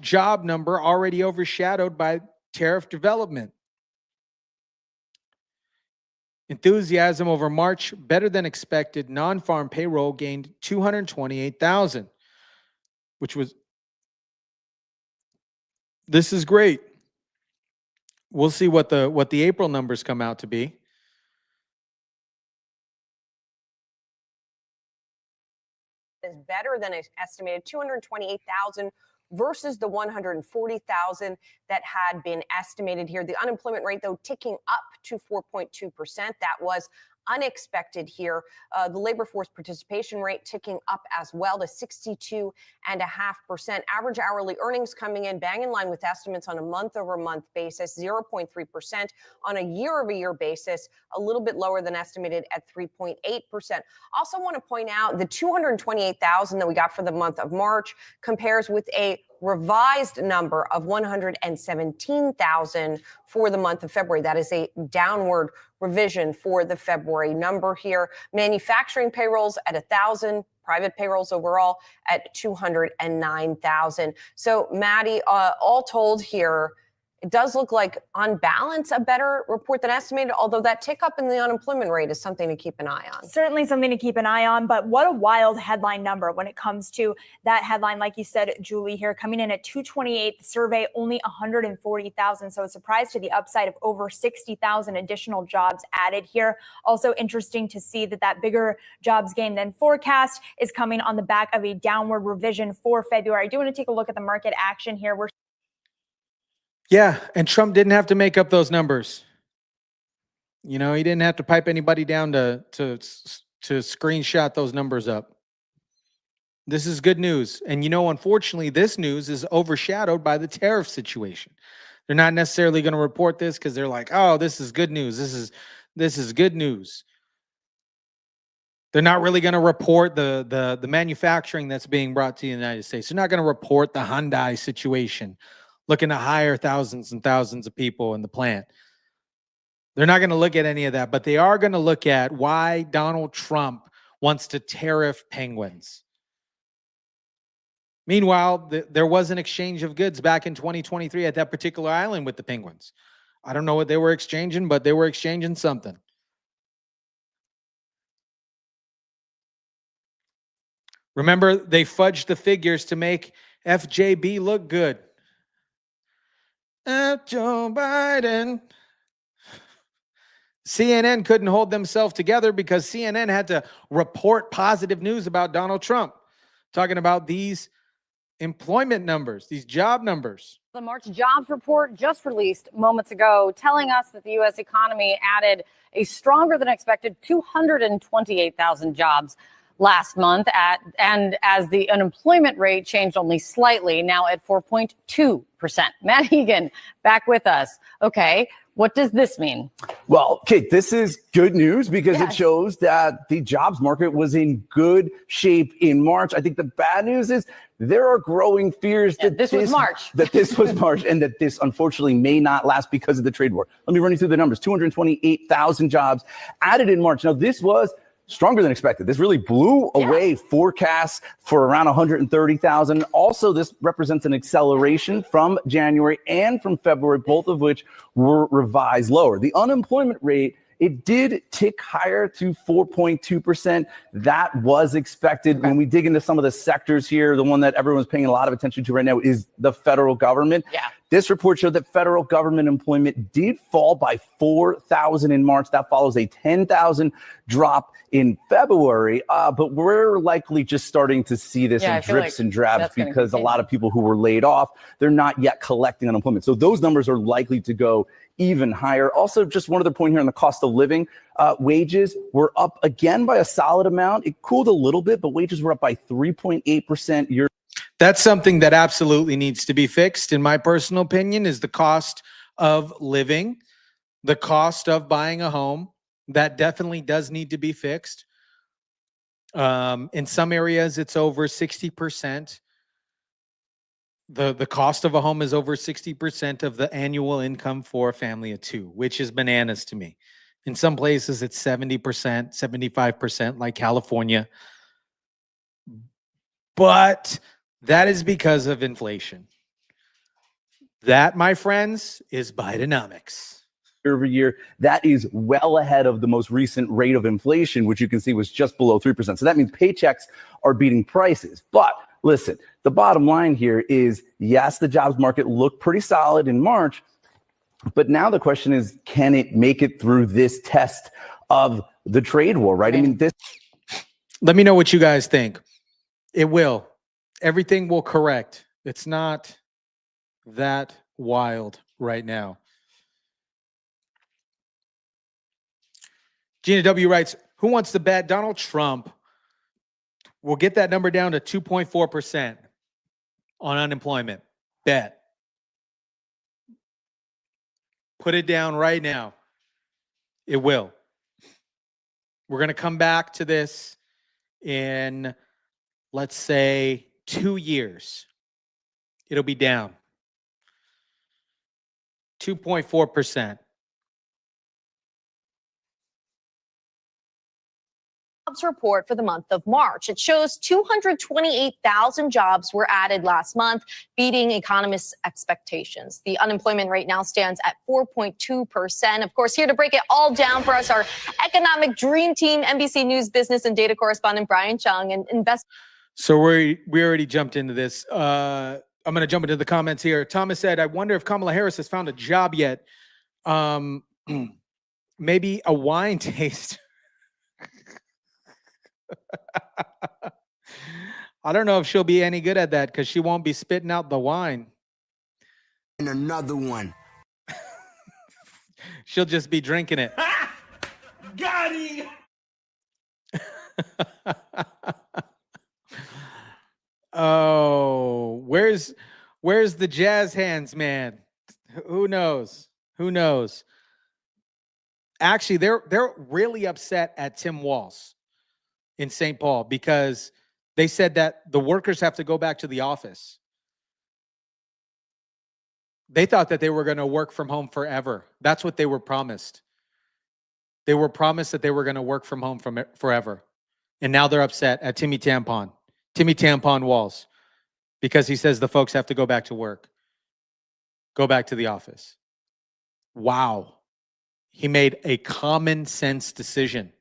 job number already overshadowed by tariff development. Enthusiasm over March, better than expected. Non-farm payroll gained 228,000, which was, this is great. We'll see what the April numbers come out to be.
Is better than estimated, 228,000 versus the 140,000 that had been estimated here. The unemployment rate, though, ticking up to 4.2%. That was unexpected here. The labor force participation rate ticking up as well to 62.5%. Average hourly earnings coming in bang in line with estimates on a month-over-month basis, 0.3%. On a year-over-year basis, a little bit lower than estimated at 3.8%. Also want to point out the 228,000 that we got for the month of March compares with a revised number of 117,000 for the month of February. That is a downward revision for the February number here. Manufacturing payrolls at 1,000, private payrolls overall at 209,000. So, Maddie, all told here, it does look like, on balance, a better report than estimated, although that tick up in the unemployment rate is something to keep an eye on.
Certainly something to keep an eye on, but what a wild headline number when it comes to that headline. Like you said, Julie, here coming in at 228, the survey only 140,000. So a surprise to the upside of over 60,000 additional jobs added here. Also interesting to see that bigger jobs gain than forecast is coming on the back of a downward revision for February. I do want to take a look at the market action here.
Yeah, and Trump didn't have to make up those numbers. You know, he didn't have to pipe anybody down to screenshot those numbers up. This is good news. And, you know, unfortunately, this news is overshadowed by the tariff situation. They're not necessarily going to report this because they're like, oh, this is good news. This is good news. They're not really going to report the manufacturing that's being brought to the United States. They're not going to report the Hyundai situation, looking to hire thousands and thousands of people in the plant. They're not going to look at any of that, but they are going to look at why Donald Trump wants to tariff penguins. Meanwhile, there was an exchange of goods back in 2023 at that particular island with the penguins. I don't know what they were exchanging, but they were exchanging something. Remember, they fudged the figures to make FJB look good. Joe Biden. CNN couldn't hold themselves together because CNN had to report positive news about Donald Trump, talking about these employment numbers, these job numbers.
The March jobs report just released moments ago telling us that the U.S. economy added a stronger than expected 228,000 jobs last month and as the unemployment rate changed only slightly, now at 4.2%. Matt Egan back with us. Okay, what does this mean?
Well, Kate, this is good news because it shows that the jobs market was in good shape in March. I think the bad news is there are growing fears that
this was March.
That this was March, and that this unfortunately may not last because of the trade war. Let me run you through the numbers. 228,000 jobs added in March. Now, this was stronger than expected. This really blew away forecasts for around 130,000. Also, this represents an acceleration from January and from February, both of which were revised lower. The unemployment rate, it did tick higher to 4.2%. That was expected. When we dig into some of the sectors here, the one that everyone's paying a lot of attention to right now is the federal government. This report showed that federal government employment did fall by 4,000 in March. That follows a 10,000 drop in February. But we're likely just starting to see this in drips and drabs because a lot of people who were laid off, they're not yet collecting unemployment. So those numbers are likely to go even higher. Also, just one other point here on the cost of living. Wages were up again by a solid amount. It cooled a little bit, but wages were up by 3.8% year.
That's something that absolutely needs to be fixed, in my personal opinion, is the cost of living, the cost of buying a home. That definitely does need to be fixed. In some areas, it's over 60%. The cost of a home is over 60% of the annual income for a family of two, which is bananas to me. In some places, it's 70%, 75%, like California. But that is because of inflation. That, my friends, is Bidenomics.
Over year, that is well ahead of the most recent rate of inflation, which you can see was just below 3%. So that means paychecks are beating prices. But listen, the bottom line here is, yes, the jobs market looked pretty solid in March, but now the question is, can it make it through this test of the trade war, right? I mean, this.
Let me know what you guys think. It will. Everything will correct. It's not that wild right now. Gina W. writes, who wants to bet Donald Trump will get that number down to 2.4% on unemployment? Bet. Put it down right now. It will. We're going to come back to this in, let's say, 2 years. It'll be down 2.4%.
Jobs report for the month of March. It shows 228,000 jobs were added last month, beating economists' expectations. The unemployment rate now stands at 4.2%. Of course, here to break it all down for us, our economic dream team, NBC News business and data correspondent Brian Chung, and investor.
So we already jumped into this. I'm going to jump into the comments here. Thomas said, I wonder if Kamala Harris has found a job yet. Maybe a wine taste. I don't know if she'll be any good at that because she won't be spitting out the wine.
And another one.
She'll just be drinking it.
Got it.
Oh, where's the jazz hands, man? Who knows? Who knows? Actually, they're really upset at Tim Walz in St. Paul because they said that the workers have to go back to the office. They thought that they were going to work from home forever. That's what they were promised. They were promised that they were going to work from home forever. And now they're upset at Timmy Tampon Walz, because he says the folks have to go back to work, go back to the office. Wow. He made a common sense decision.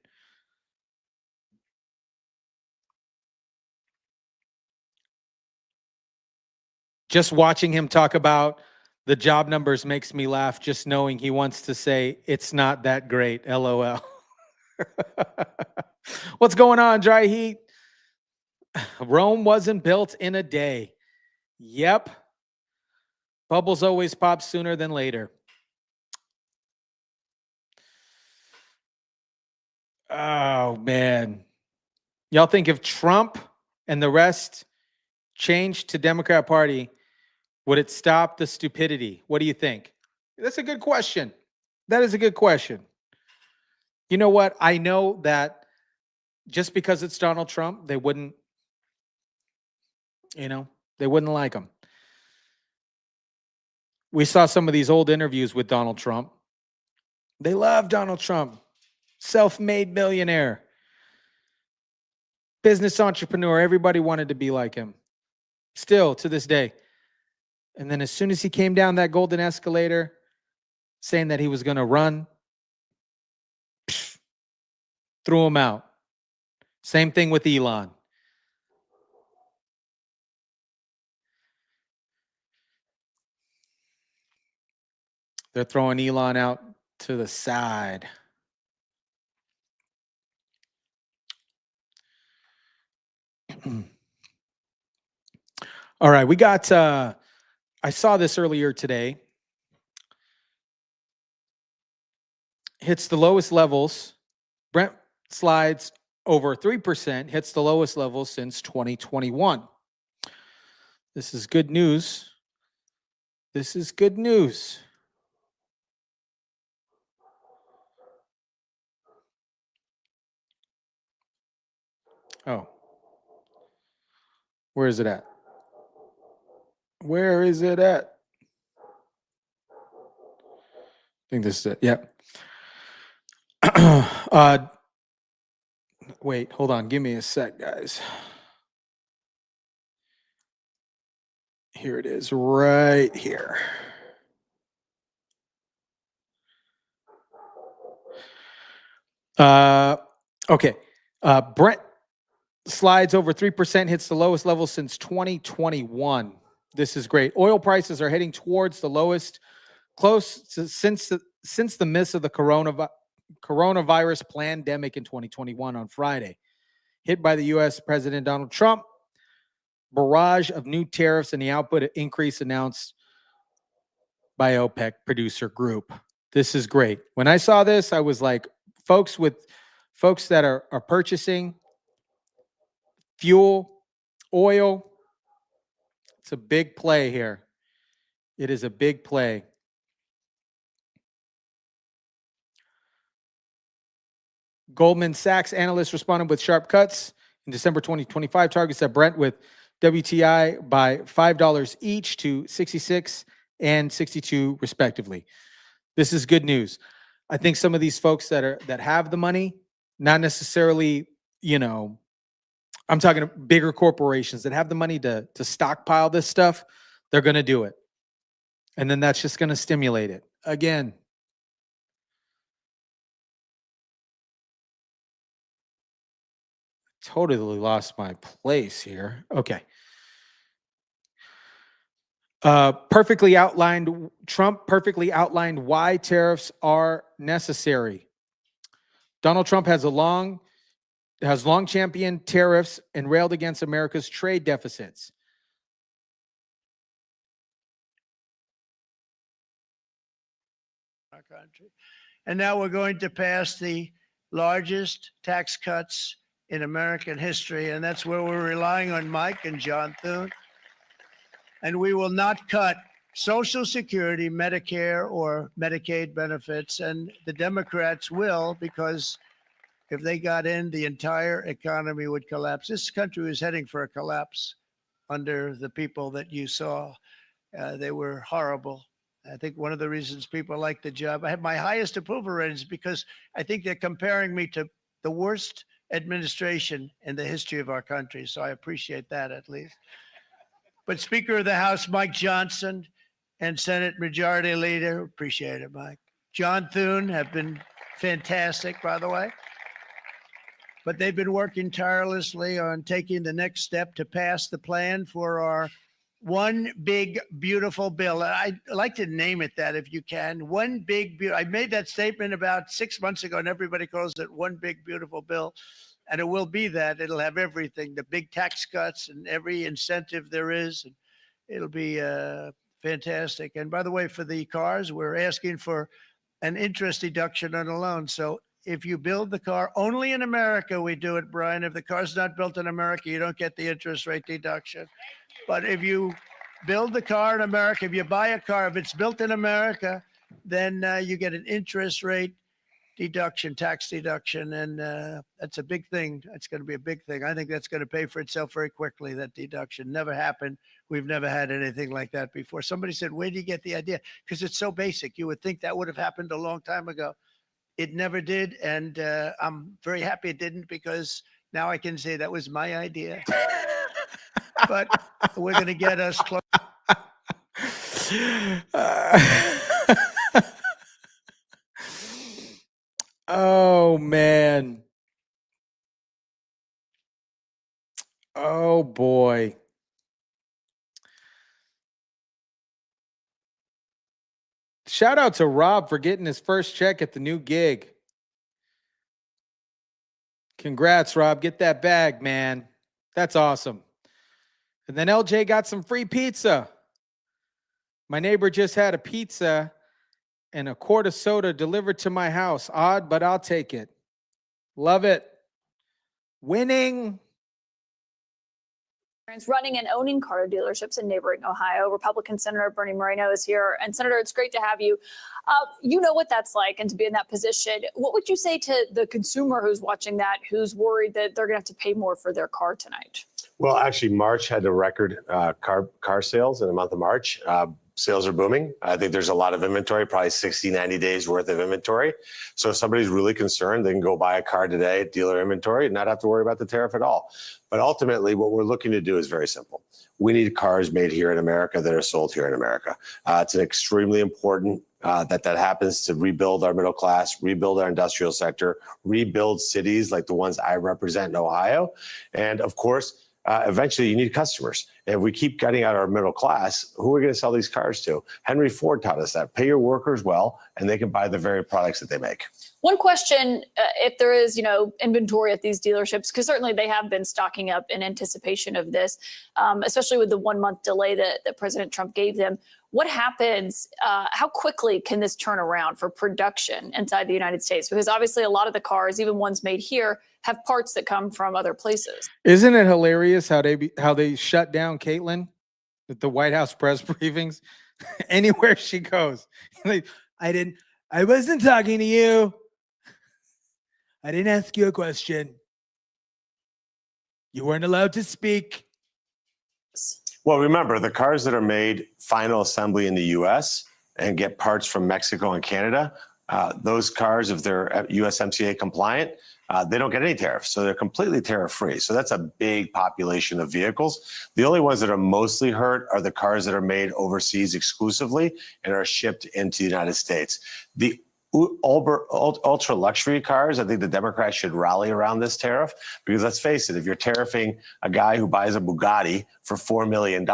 Just watching him talk about the job numbers makes me laugh, just knowing he wants to say it's not that great, LOL. What's going on, Dry Heat? Rome wasn't built in a day. Yep. Bubbles always pop sooner than later. Oh, man. Y'all think if Trump and the rest changed to Democrat Party, would it stop the stupidity? What do you think? That's a good question. That is a good question. You know what? I know that just because it's Donald Trump, they wouldn't. You know, they wouldn't like him. We saw some of these old interviews with Donald Trump. They love Donald Trump. Self-made millionaire. Business entrepreneur. Everybody wanted to be like him. Still to this day. And then as soon as he came down that golden escalator saying that he was going to run, threw him out. Same thing with Elon. They're throwing Elon out to the side. All right, we got, I saw this earlier today. Hits the lowest levels. Brent slides over 3%, hits the lowest level since 2021. This is good news. This is good news. Oh. Where is it at? Where is it at? I think this is it. Yep. Wait, hold on. Give me a sec, guys. Here it is, right here. Okay. Brent slides over 3%, hits the lowest level since 2021. This is great. Oil prices are heading towards the lowest since the midst of the coronavirus pandemic in 2021 on Friday. Hit by the U.S. President Donald Trump. Barrage of new tariffs and the output increase announced by OPEC producer group. This is great. When I saw this, I was like, folks that are purchasing fuel, oil, it's a big play here. It is a big play. Goldman Sachs analysts responded with sharp cuts in December 2025. Targets at Brent with WTI by $5 each to 66 and 62 respectively. This is good news. I think some of these folks that have the money, not necessarily, I'm talking bigger corporations that have the money to stockpile this stuff, they're going to do it. And then that's just going to stimulate it. Again, totally lost my place here. Okay. Trump perfectly outlined why tariffs are necessary. Donald Trump has long championed tariffs and railed against America's trade deficits.
Our country. And now we're going to pass the largest tax cuts in American history, and that's where we're relying on Mike and John Thune. And we will not cut Social Security, Medicare, or Medicaid benefits, and the Democrats will, because if they got in, the entire economy would collapse. This country is heading for a collapse under the people that you saw. They were horrible. I think one of the reasons people like the job, I have my highest approval ratings because I think they're comparing me to the worst administration in the history of our country. So I appreciate that at least. But Speaker of the House, Mike Johnson, and Senate Majority Leader, appreciate it, Mike. John Thune have been fantastic, by the way. But they've been working tirelessly on taking the next step to pass the plan for our one big, beautiful bill. I'd like to name it that if you can. One big, I made that statement about 6 months ago, and everybody calls it one big, beautiful bill. And it will be that. It'll have everything, the big tax cuts and every incentive there is. And it'll be fantastic. And by the way, for the cars, we're asking for an interest deduction on a loan. So if you build the car only in America, we do it, Brian. If the car's not built in America, you don't get the interest rate deduction. But if you build the car in America, if you buy a car, if it's built in America, then you get an interest rate tax deduction, and that's a big thing. That's going to be a big thing. I think that's going to pay for itself very quickly. That deduction never happened. We've never had anything like that before. Somebody said, where do you get the idea? Because it's so basic. You would think that would have happened a long time ago. It never did, and I'm very happy it didn't, because now I can say that was my idea. But we're going to get us close.
Oh, man. Oh, boy. Shout out to Rob for getting his first check at the new gig. Congrats, Rob. Get that bag, man. That's awesome. And then LJ got some free pizza. My neighbor just had a pizza and a quart of soda delivered to my house. Odd, but I'll take it. Love it. Winning.
Running and owning car dealerships in neighboring Ohio. Republican Senator Bernie Moreno is here. And Senator, it's great to have you. You know what that's like, and to be in that position. What would you say to the consumer who's watching that, who's worried that they're going to have to pay more for their car tonight?
Well, actually, March had a record car sales in the month of March. Sales are booming. I think there's a lot of inventory, probably 60, 90 days worth of inventory. So if somebody's really concerned, they can go buy a car today at dealer inventory and not have to worry about the tariff at all. But ultimately, what we're looking to do is very simple. We need cars made here in America that are sold here in America. It's extremely important that happens to rebuild our middle class, rebuild our industrial sector, rebuild cities like the ones I represent in Ohio. And of course, eventually you need customers. And if we keep cutting out our middle class, who are we going to sell these cars to? Henry Ford taught us that. Pay your workers well, and they can buy the very products that they make.
One question, if there is, inventory at these dealerships, because certainly they have been stocking up in anticipation of this, especially with the 1 month delay that President Trump gave them. What happens? How quickly can this turn around for production inside the United States? Because obviously a lot of the cars, even ones made here, have parts that come from other places.
Isn't it hilarious how they shut down Caitlyn at the White House press briefings? Anywhere she goes, like, I wasn't talking to you. I didn't ask you a question. You weren't allowed to speak.
Well, remember, the cars that are made final assembly in the U.S. and get parts from Mexico and Canada, those cars, if they're USMCA compliant, they don't get any tariffs. So they're completely tariff-free. So that's a big population of vehicles. The only ones that are mostly hurt are the cars that are made overseas exclusively and are shipped into the United States. The ultra luxury cars, I think the Democrats should rally around this tariff, because let's face it, if you're tariffing a guy who buys a Bugatti for $4 million,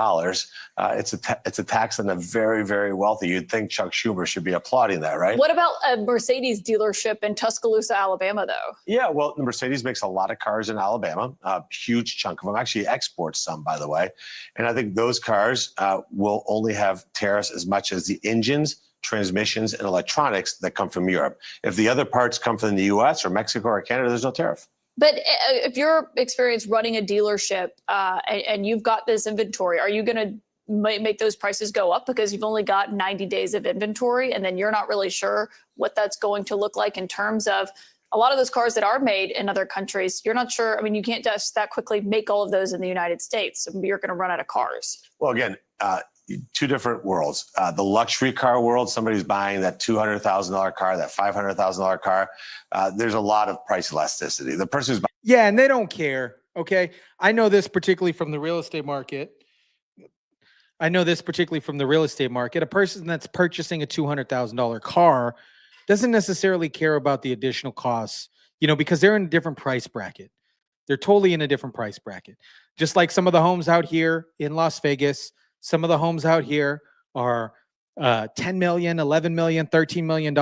it's a tax on the very, very wealthy. You'd think Chuck Schumer should be applauding that, right?
What about a Mercedes dealership in Tuscaloosa, Alabama, though?
Yeah, well, Mercedes makes a lot of cars in Alabama, a huge chunk of them, actually exports some, by the way. And I think those cars will only have tariffs as much as the engines, transmissions, and electronics that come from Europe. If the other parts come from the US or Mexico or Canada, there's no tariff.
But if you're experienced running a dealership and you've got this inventory, are you going to make those prices go up because you've only got 90 days of inventory and then you're not really sure what that's going to look like in terms of a lot of those cars that are made in other countries? You're not sure. I mean, you can't just that quickly make all of those in the United States. So you're going to run out of cars.
Well, again, two different worlds. The luxury car world, somebody's buying that $200,000 car, that $500,000 car. There's a lot of price elasticity. The person who's
yeah, and they don't care. Okay, I know this particularly from the real estate market. A person that's purchasing a $200,000 car doesn't necessarily care about the additional costs, because they're in a different price bracket. They're totally in a different price bracket. Just like some of the homes out here in Las Vegas. Some of the homes out here are $10 million, $11 million, $13 million.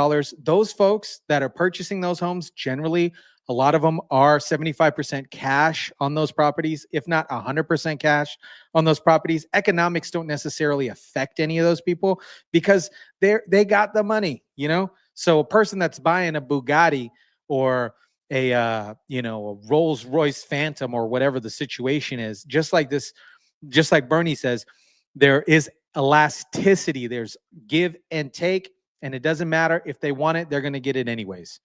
Those folks that are purchasing those homes, generally, a lot of them are 75% cash on those properties, if not 100% cash on those properties. Economics don't necessarily affect any of those people because they got the money, So a person that's buying a Bugatti or a Rolls Royce Phantom or whatever the situation is, just like Bernie says, there is elasticity. There's give and take, and it doesn't matter if they want it, they're going to get it anyways.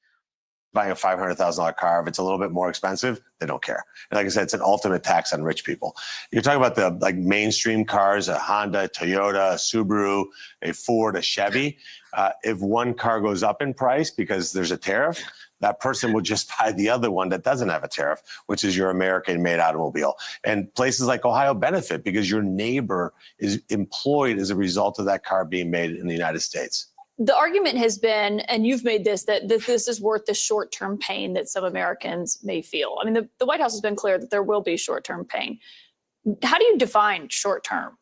buying a $500,000 car. If it's a little bit more expensive, they don't care. And like I said, it's an ultimate tax on rich people. You're talking about the like mainstream cars, a Honda, a Toyota, a Subaru, a Ford, a Chevy. If one car goes up in price because there's a tariff, that person will just buy the other one that doesn't have a tariff, which is your American-made automobile. And places like Ohio benefit because your neighbor is employed as a result of that car being made in the United States.
The argument has been, and you've made this, that this is worth the short-term pain that some Americans may feel. I mean, the White House has been clear that there will be short-term pain. How do you define short-term?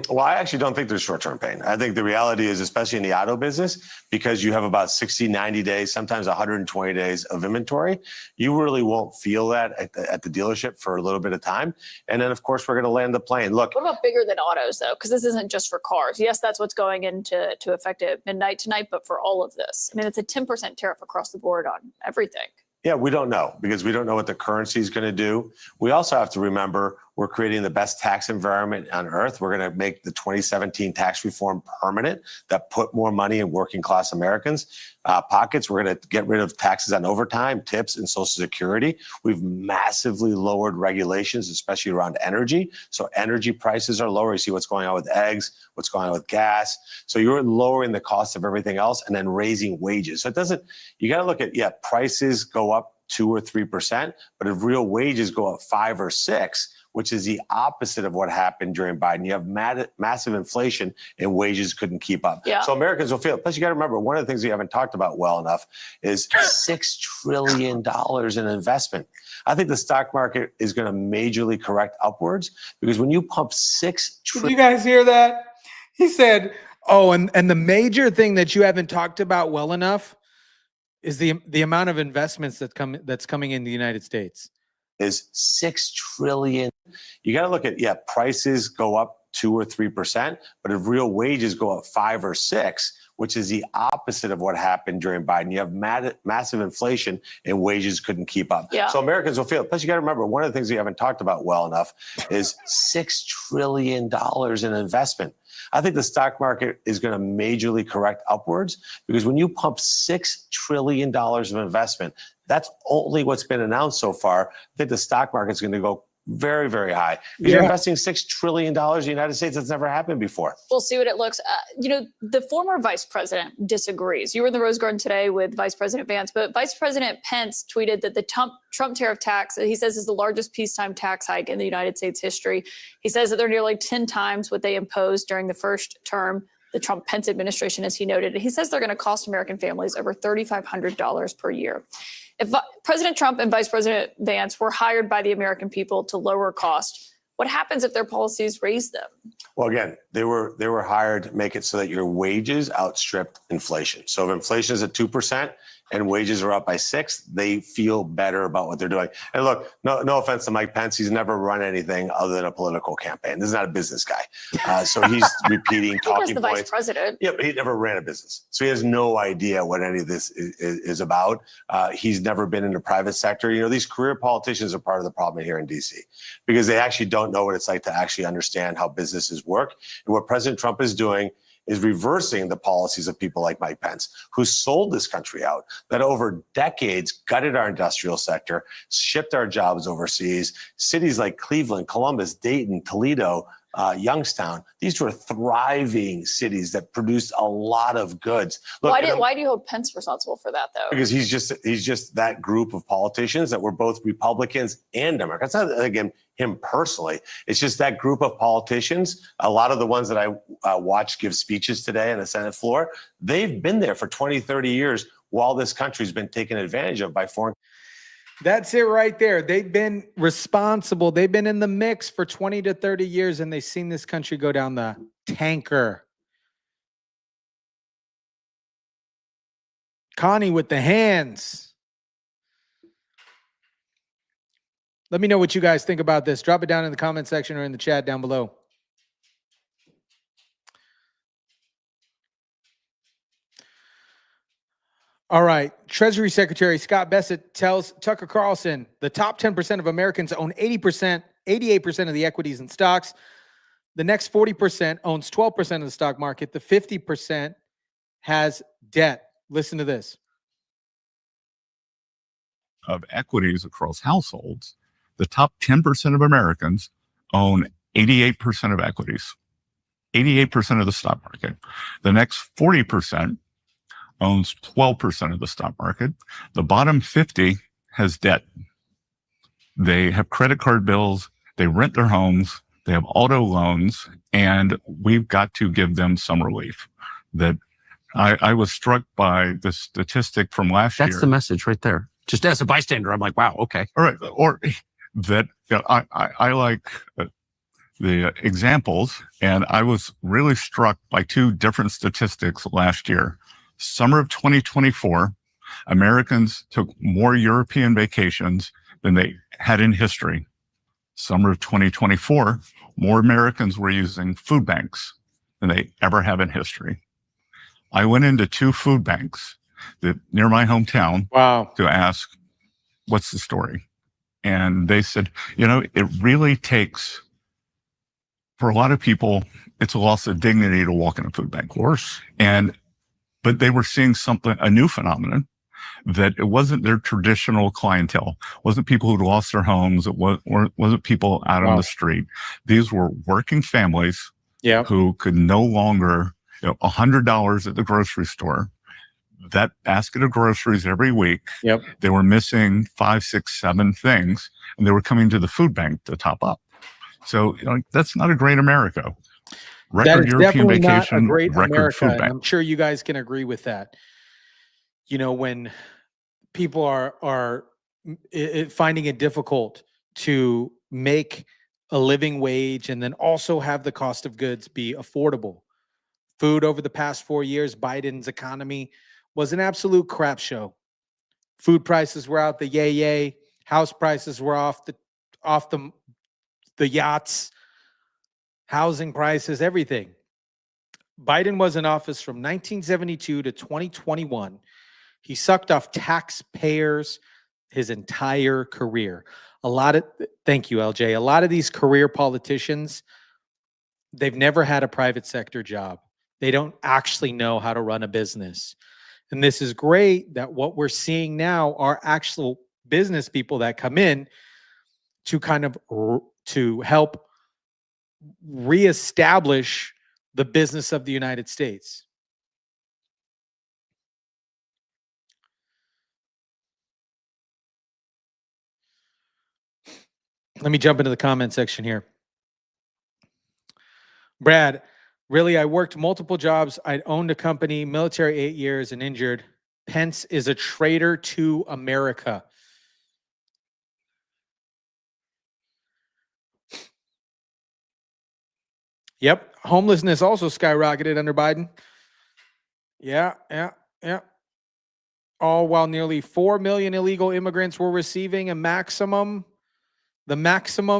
Well, I actually don't think there's short-term pain. I think the reality is, especially in the auto business, because you have about 60, 90 days, sometimes 120 days of inventory, you really won't feel that at the dealership for a little bit of time. And then, of course, we're going to land the plane. Look.
What about bigger than autos, though? Because this isn't just for cars. Yes, that's what's going into effect at midnight tonight, but for all of this. I mean, it's a 10% tariff across the board on everything.
Yeah, we don't know because we don't know what the currency is going to do. We also have to remember we're creating the best tax environment on earth. We're going to make the 2017 tax reform permanent that put more money in working class Americans' pockets. We're going to get rid of taxes on overtime, tips, and Social Security. We've massively lowered regulations, especially around energy. So energy prices are lower. You see what's going on with eggs, what's going on with gas. So you're lowering the cost of everything else and then raising wages. So it doesn't, you got to look at, prices go up 2 or 3%, but if real wages go up 5 or 6%, which is the opposite of what happened during Biden. You have massive inflation and wages couldn't keep up.
Yeah.
So Americans will feel it. Plus, you got to remember, one of the things we haven't talked about well enough is $6 trillion in investment. I think the stock market is going to majorly correct upwards because when you pump $6 trillion.
Did you guys hear that? He said, oh, and the major thing that you haven't talked about well enough is the amount of investments that's coming in the United States.
Is $6 trillion. You got to look at, prices go up 2 or 3%, but if real wages go up 5 or 6%, which is the opposite of what happened during Biden, you have massive inflation and wages couldn't keep up.
Yeah.
So Americans will feel it. Plus, you got to remember, one of the things we haven't talked about well enough is $6 trillion in investment. I think the stock market is going to majorly correct upwards because when you pump $6 trillion of investment, that's only what's been announced so far. I think the stock market's going to go very, very high. Because you're investing $6 trillion in the United States. That's never happened before.
We'll see what it looks. The former vice president disagrees. You were in the Rose Garden today with Vice President Vance, but Vice President Pence tweeted that the Trump tariff tax, he says, is the largest peacetime tax hike in the United States history. He says that they're nearly 10 times what they imposed during the first term, the Trump-Pence administration, as he noted. He says they're going to cost American families over $3,500 per year. If President Trump and Vice President Vance were hired by the American people to lower cost, what happens if their policies raise them?
Well, again, they were hired to make it so that your wages outstripped inflation. So if inflation is at 2% and wages are up by 6%, they feel better about what they're doing. And look, no offense to Mike Pence, he's never run anything other than a political campaign. This is not a business guy. So he's repeating talking points.
He was the vice president.
Yeah, but he never ran a business. So he has no idea what any of this is about. He's never been in the private sector. These career politicians are part of the problem here in D.C. because they actually don't know what it's like to actually understand how businesses work. And what President Trump is doing is reversing the policies of people like Mike Pence, who sold this country out, that over decades gutted our industrial sector, shipped our jobs overseas. Cities like Cleveland, Columbus, Dayton, Toledo, Youngstown, these were thriving cities that produced a lot of goods. Look,
why do you hold Pence responsible for that, though?
Because he's just that group of politicians that were both Republicans and Democrats. It's not, again, him personally. It's just that group of politicians. A lot of the ones that I watched give speeches today on the Senate floor, they've been there for 20, 30 years while this country's been taken advantage of by foreign.
That's it right there. They've been responsible. They've been in the mix for 20 to 30 years, and they've seen this country go down the tanker. Connie with the hands. Let me know what you guys think about this. Drop it down in the comment section or in the chat down below. All right. Treasury Secretary Scott Bessent tells Tucker Carlson the top 10% of Americans own 88% of the equities and stocks. The next 40% owns 12% of the stock market. The 50% has debt. Listen to this.
of equities across households, the top 10% of Americans own 88% of equities, 88% of the stock market. The next 40% owns 12% of the stock market. The bottom 50 has debt. They have credit card bills, they rent their homes, they have auto loans, and we've got to give them some relief. That I was struck by the statistic from last year.
That's the message right there. Just as a bystander, I'm like, wow, okay.
All right. Or that I like the examples, and I was really struck by two different statistics last year. Summer of 2024, Americans took more European vacations than they had in history. Summer of 2024, more Americans were using food banks than they ever have in history. I went into two food banks near my hometown to ask, what's the story? And they said, it really takes, for a lot of people, it's a loss of dignity to walk in a food bank.
Of course.
But they were seeing a new phenomenon, that it wasn't their traditional clientele. It wasn't people who'd lost their homes. It wasn't people out on the street. These were working families who could no longer, $100 at the grocery store, that basket of groceries every week. They were missing 5, 6, 7 things, and they were coming to the food bank to top up. So that's not a great America. Record European vacation, record food bank.
I'm sure you guys can agree with that. When people are finding it difficult to make a living wage and then also have the cost of goods be affordable. Food over the past 4 years, Biden's economy was an absolute crap show. Food prices were out the yay. House prices were off the yachts. Housing prices, everything. Biden was in office from 1972 to 2021. He sucked off taxpayers his entire career. Thank you, LJ. A lot of these career politicians, they've never had a private sector job. They don't actually know how to run a business. And this is great that what we're seeing now are actual business people that come in to to help reestablish the business of the United States. Let me jump into the comment section here. Brad, really, I worked multiple jobs. I owned a company, military 8 years and injured. Pence is a traitor to America. Yep. Homelessness also skyrocketed under Biden. Yeah. All while nearly 4 million illegal immigrants were receiving the maximum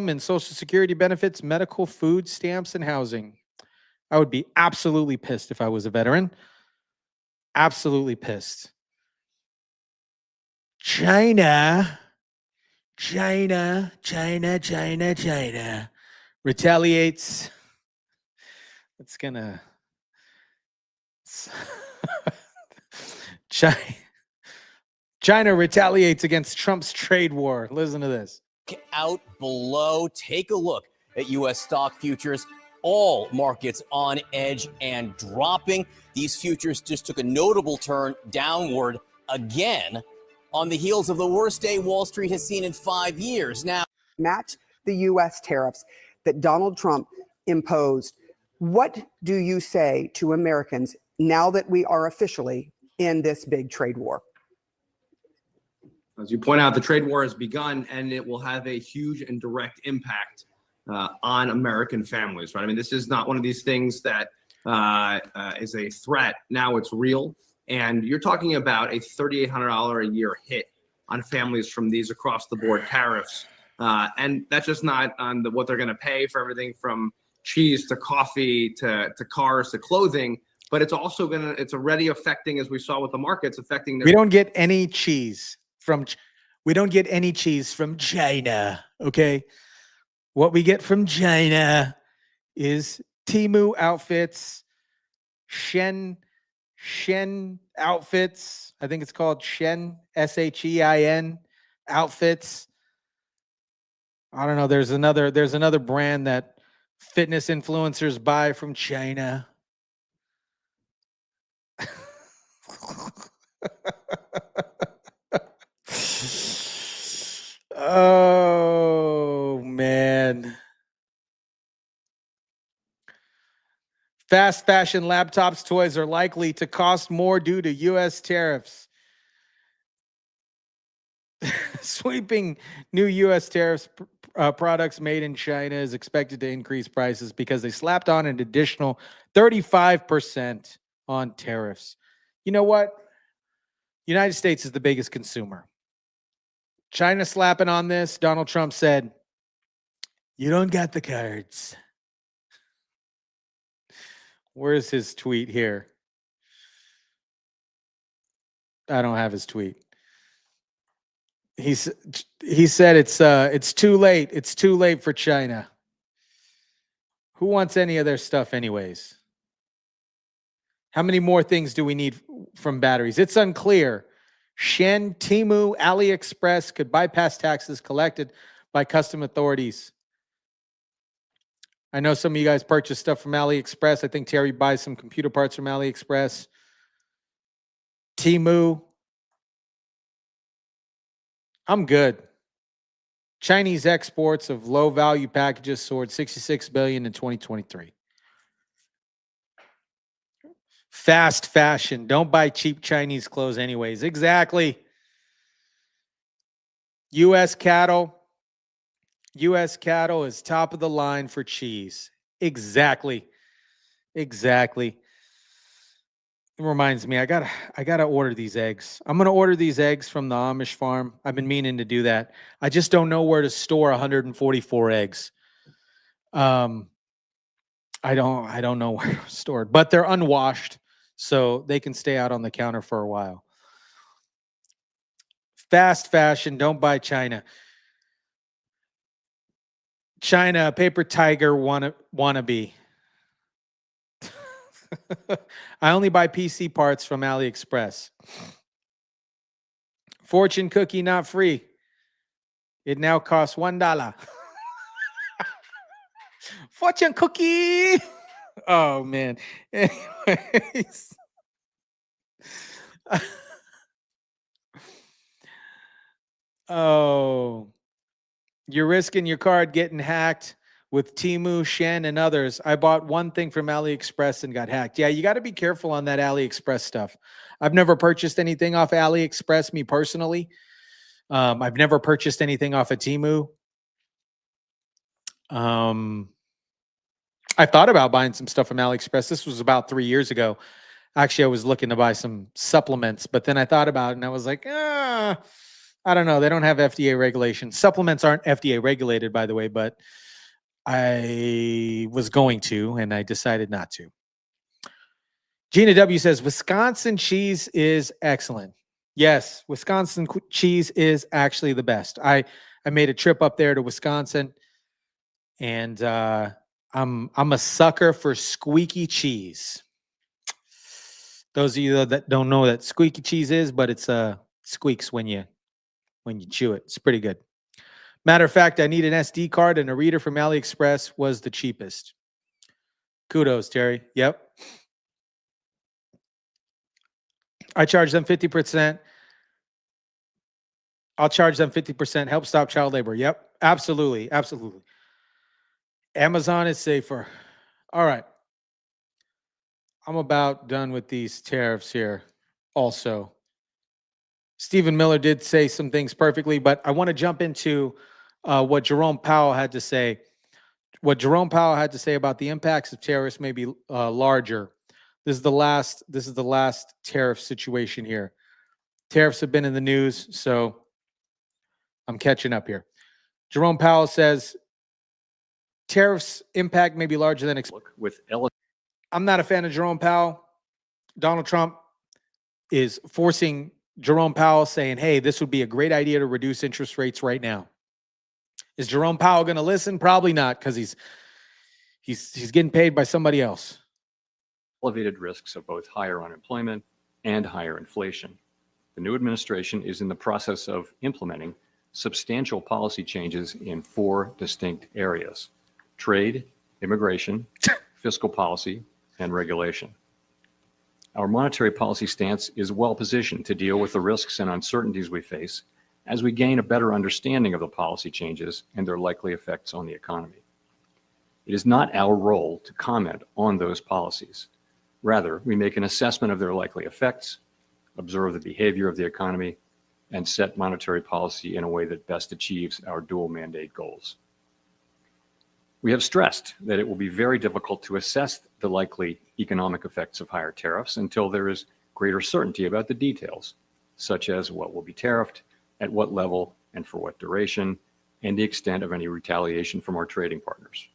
in Social Security benefits, medical, food stamps, and housing. I would be absolutely pissed if I was a veteran. Absolutely pissed. China retaliates. It's gonna China retaliates against Trump's trade war. Listen to this.
Out below, take a look at U.S. stock futures. All markets on edge and dropping. These futures just took a notable turn downward again on the heels of the worst day Wall Street has seen in 5 years. Now,
match the U.S. tariffs that Donald Trump imposed. What do you say to Americans now that we are officially in this big trade war?
As you point out, the trade war has begun, and it will have a huge and direct impact on American families, right? I mean, this is not one of these things that is a threat. Now it's real. And you're talking about a $3,800 a year hit on families from these across the board tariffs. And that's just not on what they're going to pay for everything from cheese to coffee to cars to clothing. But it's also it's already affecting, as we saw with the markets, affecting.
We don't get any cheese from China. Okay. What we get from China is Temu outfits, Shen outfits. I think it's called Shen, Shein, outfits. I don't know. There's another brand that fitness influencers buy from China. Oh man. Fast fashion laptops, toys are likely to cost more due to U.S. tariffs. Sweeping new U.S. tariffs products made in China is expected to increase prices because they slapped on an additional 35% on tariffs. You know what? United States is the biggest consumer. China slapping on this, Donald Trump said, "You don't got the cards." Where's his tweet here? I don't have his tweet. He said it's too late. It's too late for China. Who wants any of their stuff anyways? How many more things do we need from batteries? It's unclear. Shen, Temu, AliExpress could bypass taxes collected by custom authorities. I know some of you guys purchase stuff from AliExpress. I think Terry buys some computer parts from AliExpress. Temu. I'm good. Chinese exports of low-value packages soared $66 billion in 2023. Fast fashion. Don't buy cheap Chinese clothes anyways. Exactly. U.S. cattle. U.S. cattle is top of the line for cheese. Exactly. Exactly. It reminds me, I gotta order these eggs. I'm gonna order these eggs from the Amish farm. I've been meaning to do that. I just don't know where to store 144 eggs. I don't know where to store it, but they're unwashed, so they can stay out on the counter for a while. Fast fashion, don't buy China. China, paper tiger wannabe. I only buy PC parts from AliExpress. Fortune cookie not free. It now costs $1. Fortune cookie. Oh man. Anyways. Oh. You're risking your card getting hacked with Temu, Shen, and others. I bought one thing from AliExpress and got hacked. Yeah, you got to be careful on that AliExpress stuff. I've never purchased anything off AliExpress, me personally. I've never purchased anything off of Temu. I thought about buying some stuff from AliExpress. This was about 3 years ago. Actually, I was looking to buy some supplements, but then I thought about it and I was like, I don't know. They don't have FDA regulations. Supplements aren't FDA regulated, by the way, but I was going to, and I decided not to. Gina W says, Wisconsin cheese is excellent. Yes, Wisconsin cheese is actually the best. I made a trip up there to Wisconsin, and I'm a sucker for squeaky cheese. Those of you that don't know what squeaky cheese is, but it's squeaks when you chew it. It's pretty good. Matter of fact, I need an SD card, and a reader from AliExpress was the cheapest. Kudos, Terry. Yep. I charge them 50%. I'll charge them 50%. Help stop child labor. Yep. Absolutely. Absolutely. Amazon is safer. All right. I'm about done with these tariffs here also. Stephen Miller did say some things perfectly, but I want to jump into what Jerome Powell had to say. What Jerome Powell had to say about the impacts of tariffs may be larger. This is the last tariff situation here. Tariffs have been in the news, so I'm catching up here. Jerome Powell says tariffs impact may be larger than expected. I'm not a fan of Jerome Powell. Donald Trump is forcing Jerome Powell, saying, hey, this would be a great idea to reduce interest rates right now. Is Jerome Powell going to listen? Probably not, because he's getting paid by somebody else.
Elevated risks of both higher unemployment and higher inflation. The new administration is in the process of implementing substantial policy changes in 4 distinct areas: trade, immigration, fiscal policy, and regulation. Our monetary policy stance is well positioned to deal with the risks and uncertainties we face as we gain a better understanding of the policy changes and their likely effects on the economy. It is not our role to comment on those policies. Rather, we make an assessment of their likely effects, observe the behavior of the economy, and set monetary policy in a way that best achieves our dual mandate goals. We have stressed that it will be very difficult to assess the likely economic effects of higher tariffs until there is greater certainty about the details, such as what will be tariffed, at what level, and for what duration, and the extent of any retaliation from our trading partners.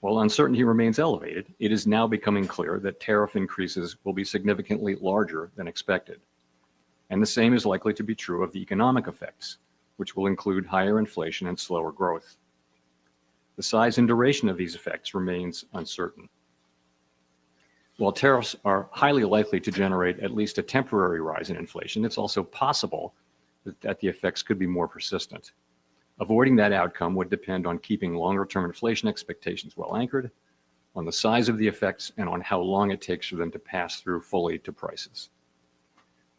While uncertainty remains elevated, it is now becoming clear that tariff increases will be significantly larger than expected. And the same is likely to be true of the economic effects, which will include higher inflation and slower growth. The size and duration of these effects remains uncertain. While tariffs are highly likely to generate at least a temporary rise in inflation, it's also possible that the effects could be more persistent. Avoiding that outcome would depend on keeping longer-term inflation expectations well anchored, on the size of the effects, and on how long it takes for them to pass through fully to prices.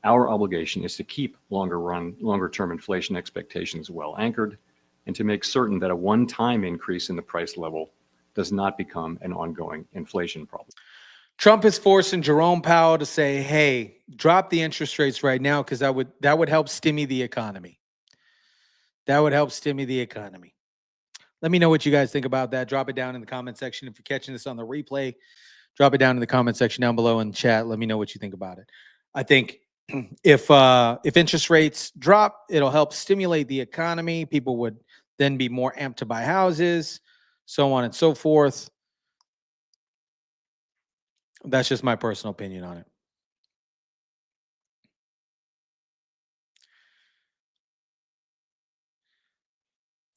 Our obligation is to keep longer-term inflation expectations well anchored, and to make certain that a one-time increase in the price level does not become an ongoing inflation problem.
Trump is forcing Jerome Powell to say, hey, drop the interest rates right now because that would help stimmy the economy. That would help stimmy the economy. Let me know what you guys think about that. Drop it down in the comment section. If you're catching this on the replay, drop it down in the comment section down below in the chat. Let me know what you think about it. I think if interest rates drop, it'll help stimulate the economy. People would then be more amped to buy houses, so on and so forth. That's just my personal opinion on it.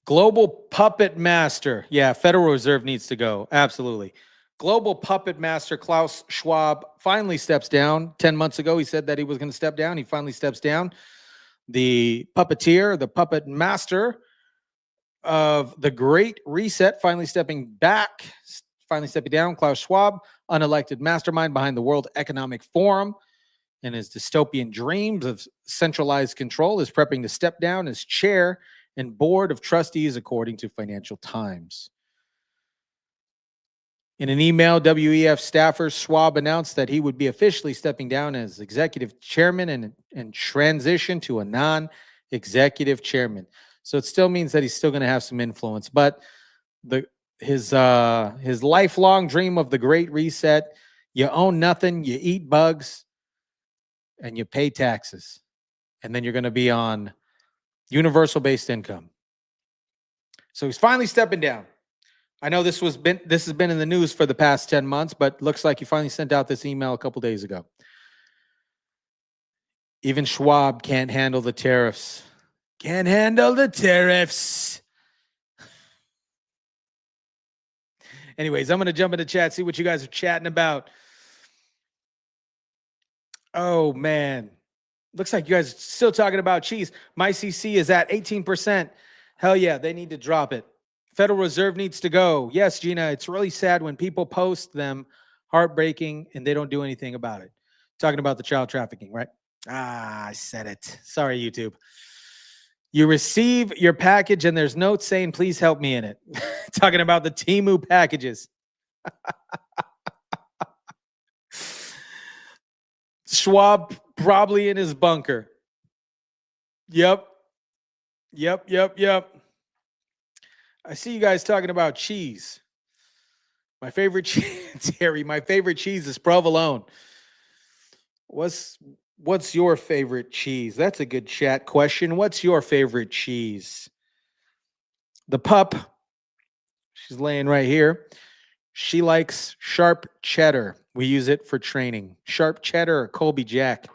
Global puppet master. Yeah, Federal Reserve needs to go. Absolutely. Global puppet master Klaus Schwab finally steps down. 10 months ago, he said that he was going to step down. He finally steps down. The puppeteer, the puppet master of the Great Reset, finally stepping down. Klaus Schwab, unelected mastermind behind the World Economic Forum and his dystopian dreams of centralized control, is prepping to step down as chair and board of trustees, according to Financial Times. In an email, WEF staffer Schwab announced that he would be officially stepping down as executive chairman and transition to a non-executive chairman. So it still means that he's still going to have some influence, but his lifelong dream of the Great Reset: you own nothing, you eat bugs, and you pay taxes, and then you're going to be on universal based income. So he's finally stepping down. I know this has been in the news for the past 10 months, but looks like he finally sent out this email a couple days ago. Even Schwab can't handle the tariffs. Can't handle the tariffs. Anyways, I'm going to jump into chat, see what you guys are chatting about. Oh, man. Looks like you guys are still talking about cheese. My CC is at 18%. Hell yeah, they need to drop it. Federal Reserve needs to go. Yes, Gina, it's really sad when people post them, heartbreaking, and they don't do anything about it. Talking about the child trafficking, right? I said it. Sorry, YouTube. You receive your package and there's notes saying, please help me in it. Talking about the Temu packages. Schwab probably in his bunker. Yep. I see you guys talking about cheese. My favorite cheese, Terry, my favorite cheese is provolone. What's your favorite cheese? That's a good chat question. What's your favorite cheese? The pup, she's laying right here. She likes sharp cheddar. We use it for training. Sharp cheddar or Colby Jack.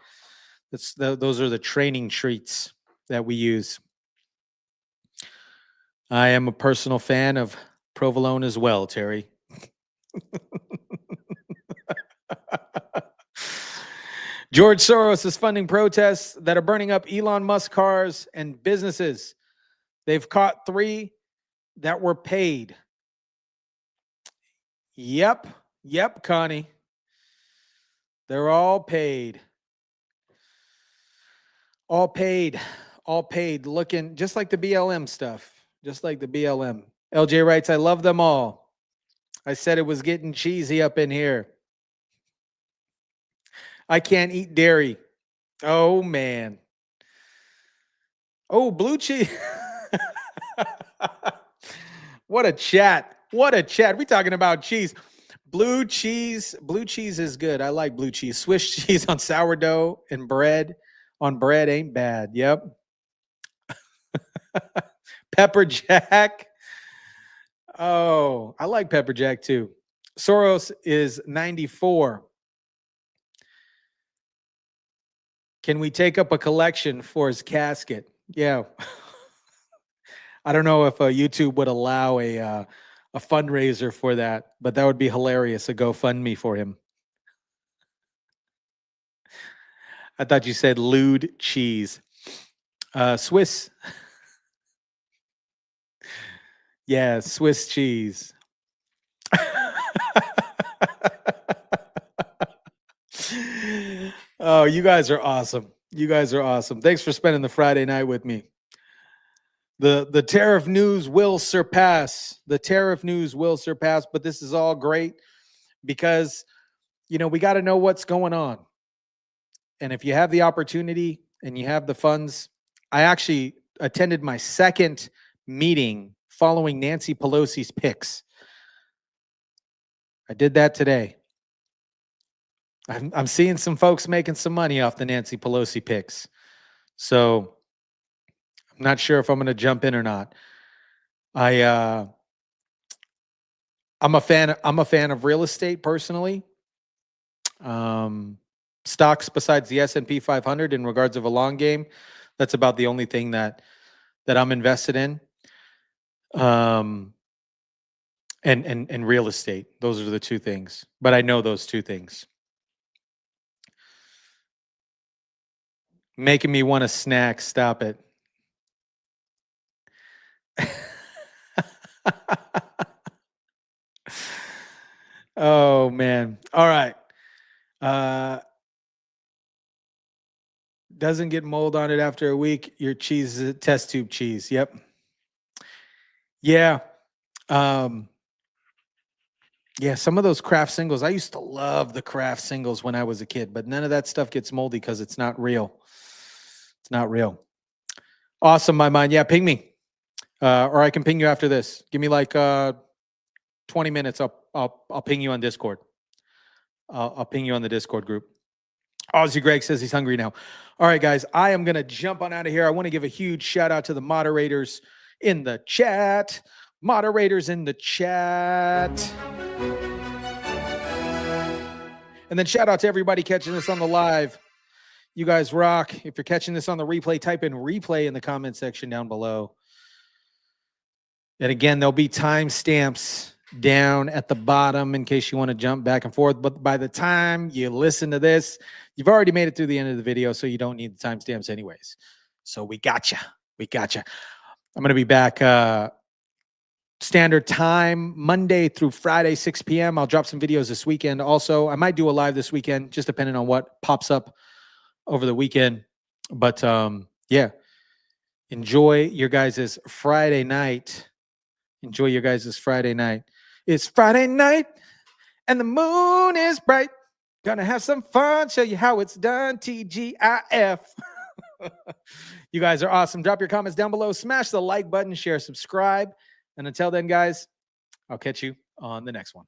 Those are the training treats that we use. I am a personal fan of provolone as well, Terry. George Soros is funding protests that are burning up Elon Musk cars and businesses. They've caught 3 that were paid. Yep, Connie. They're all paid. All paid. Looking just like the BLM stuff. Just like the BLM. LJ writes, I love them all. I said it was getting cheesy up in here. I can't eat dairy. Oh, man. Oh, blue cheese. What a chat. What chat. We talking about cheese. Blue cheese is good. I like blue cheese. Swiss cheese on sourdough and bread. On bread ain't bad. Yep. Pepper jack. Oh, I like pepper jack too. Soros is 94. Can we take up a collection for his casket? Yeah. I don't know if YouTube would allow a fundraiser for that, but that would be hilarious. A GoFundMe for him. I thought you said lewd cheese. Swiss. Yeah, Swiss cheese. Oh, you guys are awesome. You guys are awesome. Thanks for spending the Friday night with me. The tariff news will surpass. The tariff news will surpass, but this is all great because, we got to know what's going on. And if you have the opportunity and you have the funds, I actually attended my second meeting following Nancy Pelosi's picks. I did that today. I'm seeing some folks making some money off the Nancy Pelosi picks. So I'm not sure if I'm going to jump in or not. I'm a fan of real estate personally. Stocks besides the S&P 500 in regards of a long game. That's about the only thing that I'm invested in. And real estate. Those are the 2 things. But I know those 2 things. Making me want a snack. Stop it. Oh, man. All right. Doesn't get mold on it after a week. Your cheese is a test tube cheese. Yep. Yeah. Yeah, some of those craft singles. I used to love the craft singles when I was a kid, but none of that stuff gets moldy because it's not real. It's not real. Awesome, my mind. Yeah, ping me. Or I can ping you after this. Give me like 20 minutes. I'll ping you on Discord. I'll ping you on the Discord group. Aussie Greg says he's hungry now. All right, guys, I am going to jump on out of here. I want to give a huge shout out to the moderators in the chat. Moderators in the chat. And then shout out to everybody catching this on the live. You guys rock. If you're catching this on the replay, type in replay in the comment section down below. And again, there'll be timestamps down at the bottom in case you want to jump back and forth. But by the time you listen to this, you've already made it through the end of the video, so you don't need the timestamps anyways. So we got you. We got you. I'm going to be back standard time, Monday through Friday, 6 p.m. I'll drop some videos this weekend. Also, I might do a live this weekend, just depending on what pops up over the weekend. But yeah, enjoy your guys' Friday night. Enjoy your guys' Friday night. It's Friday night and the moon is bright. Gonna have some fun, show you how it's done. TGIF. You guys are awesome. Drop your comments down below. Smash the like button, share, subscribe. And until then, guys, I'll catch you on the next one.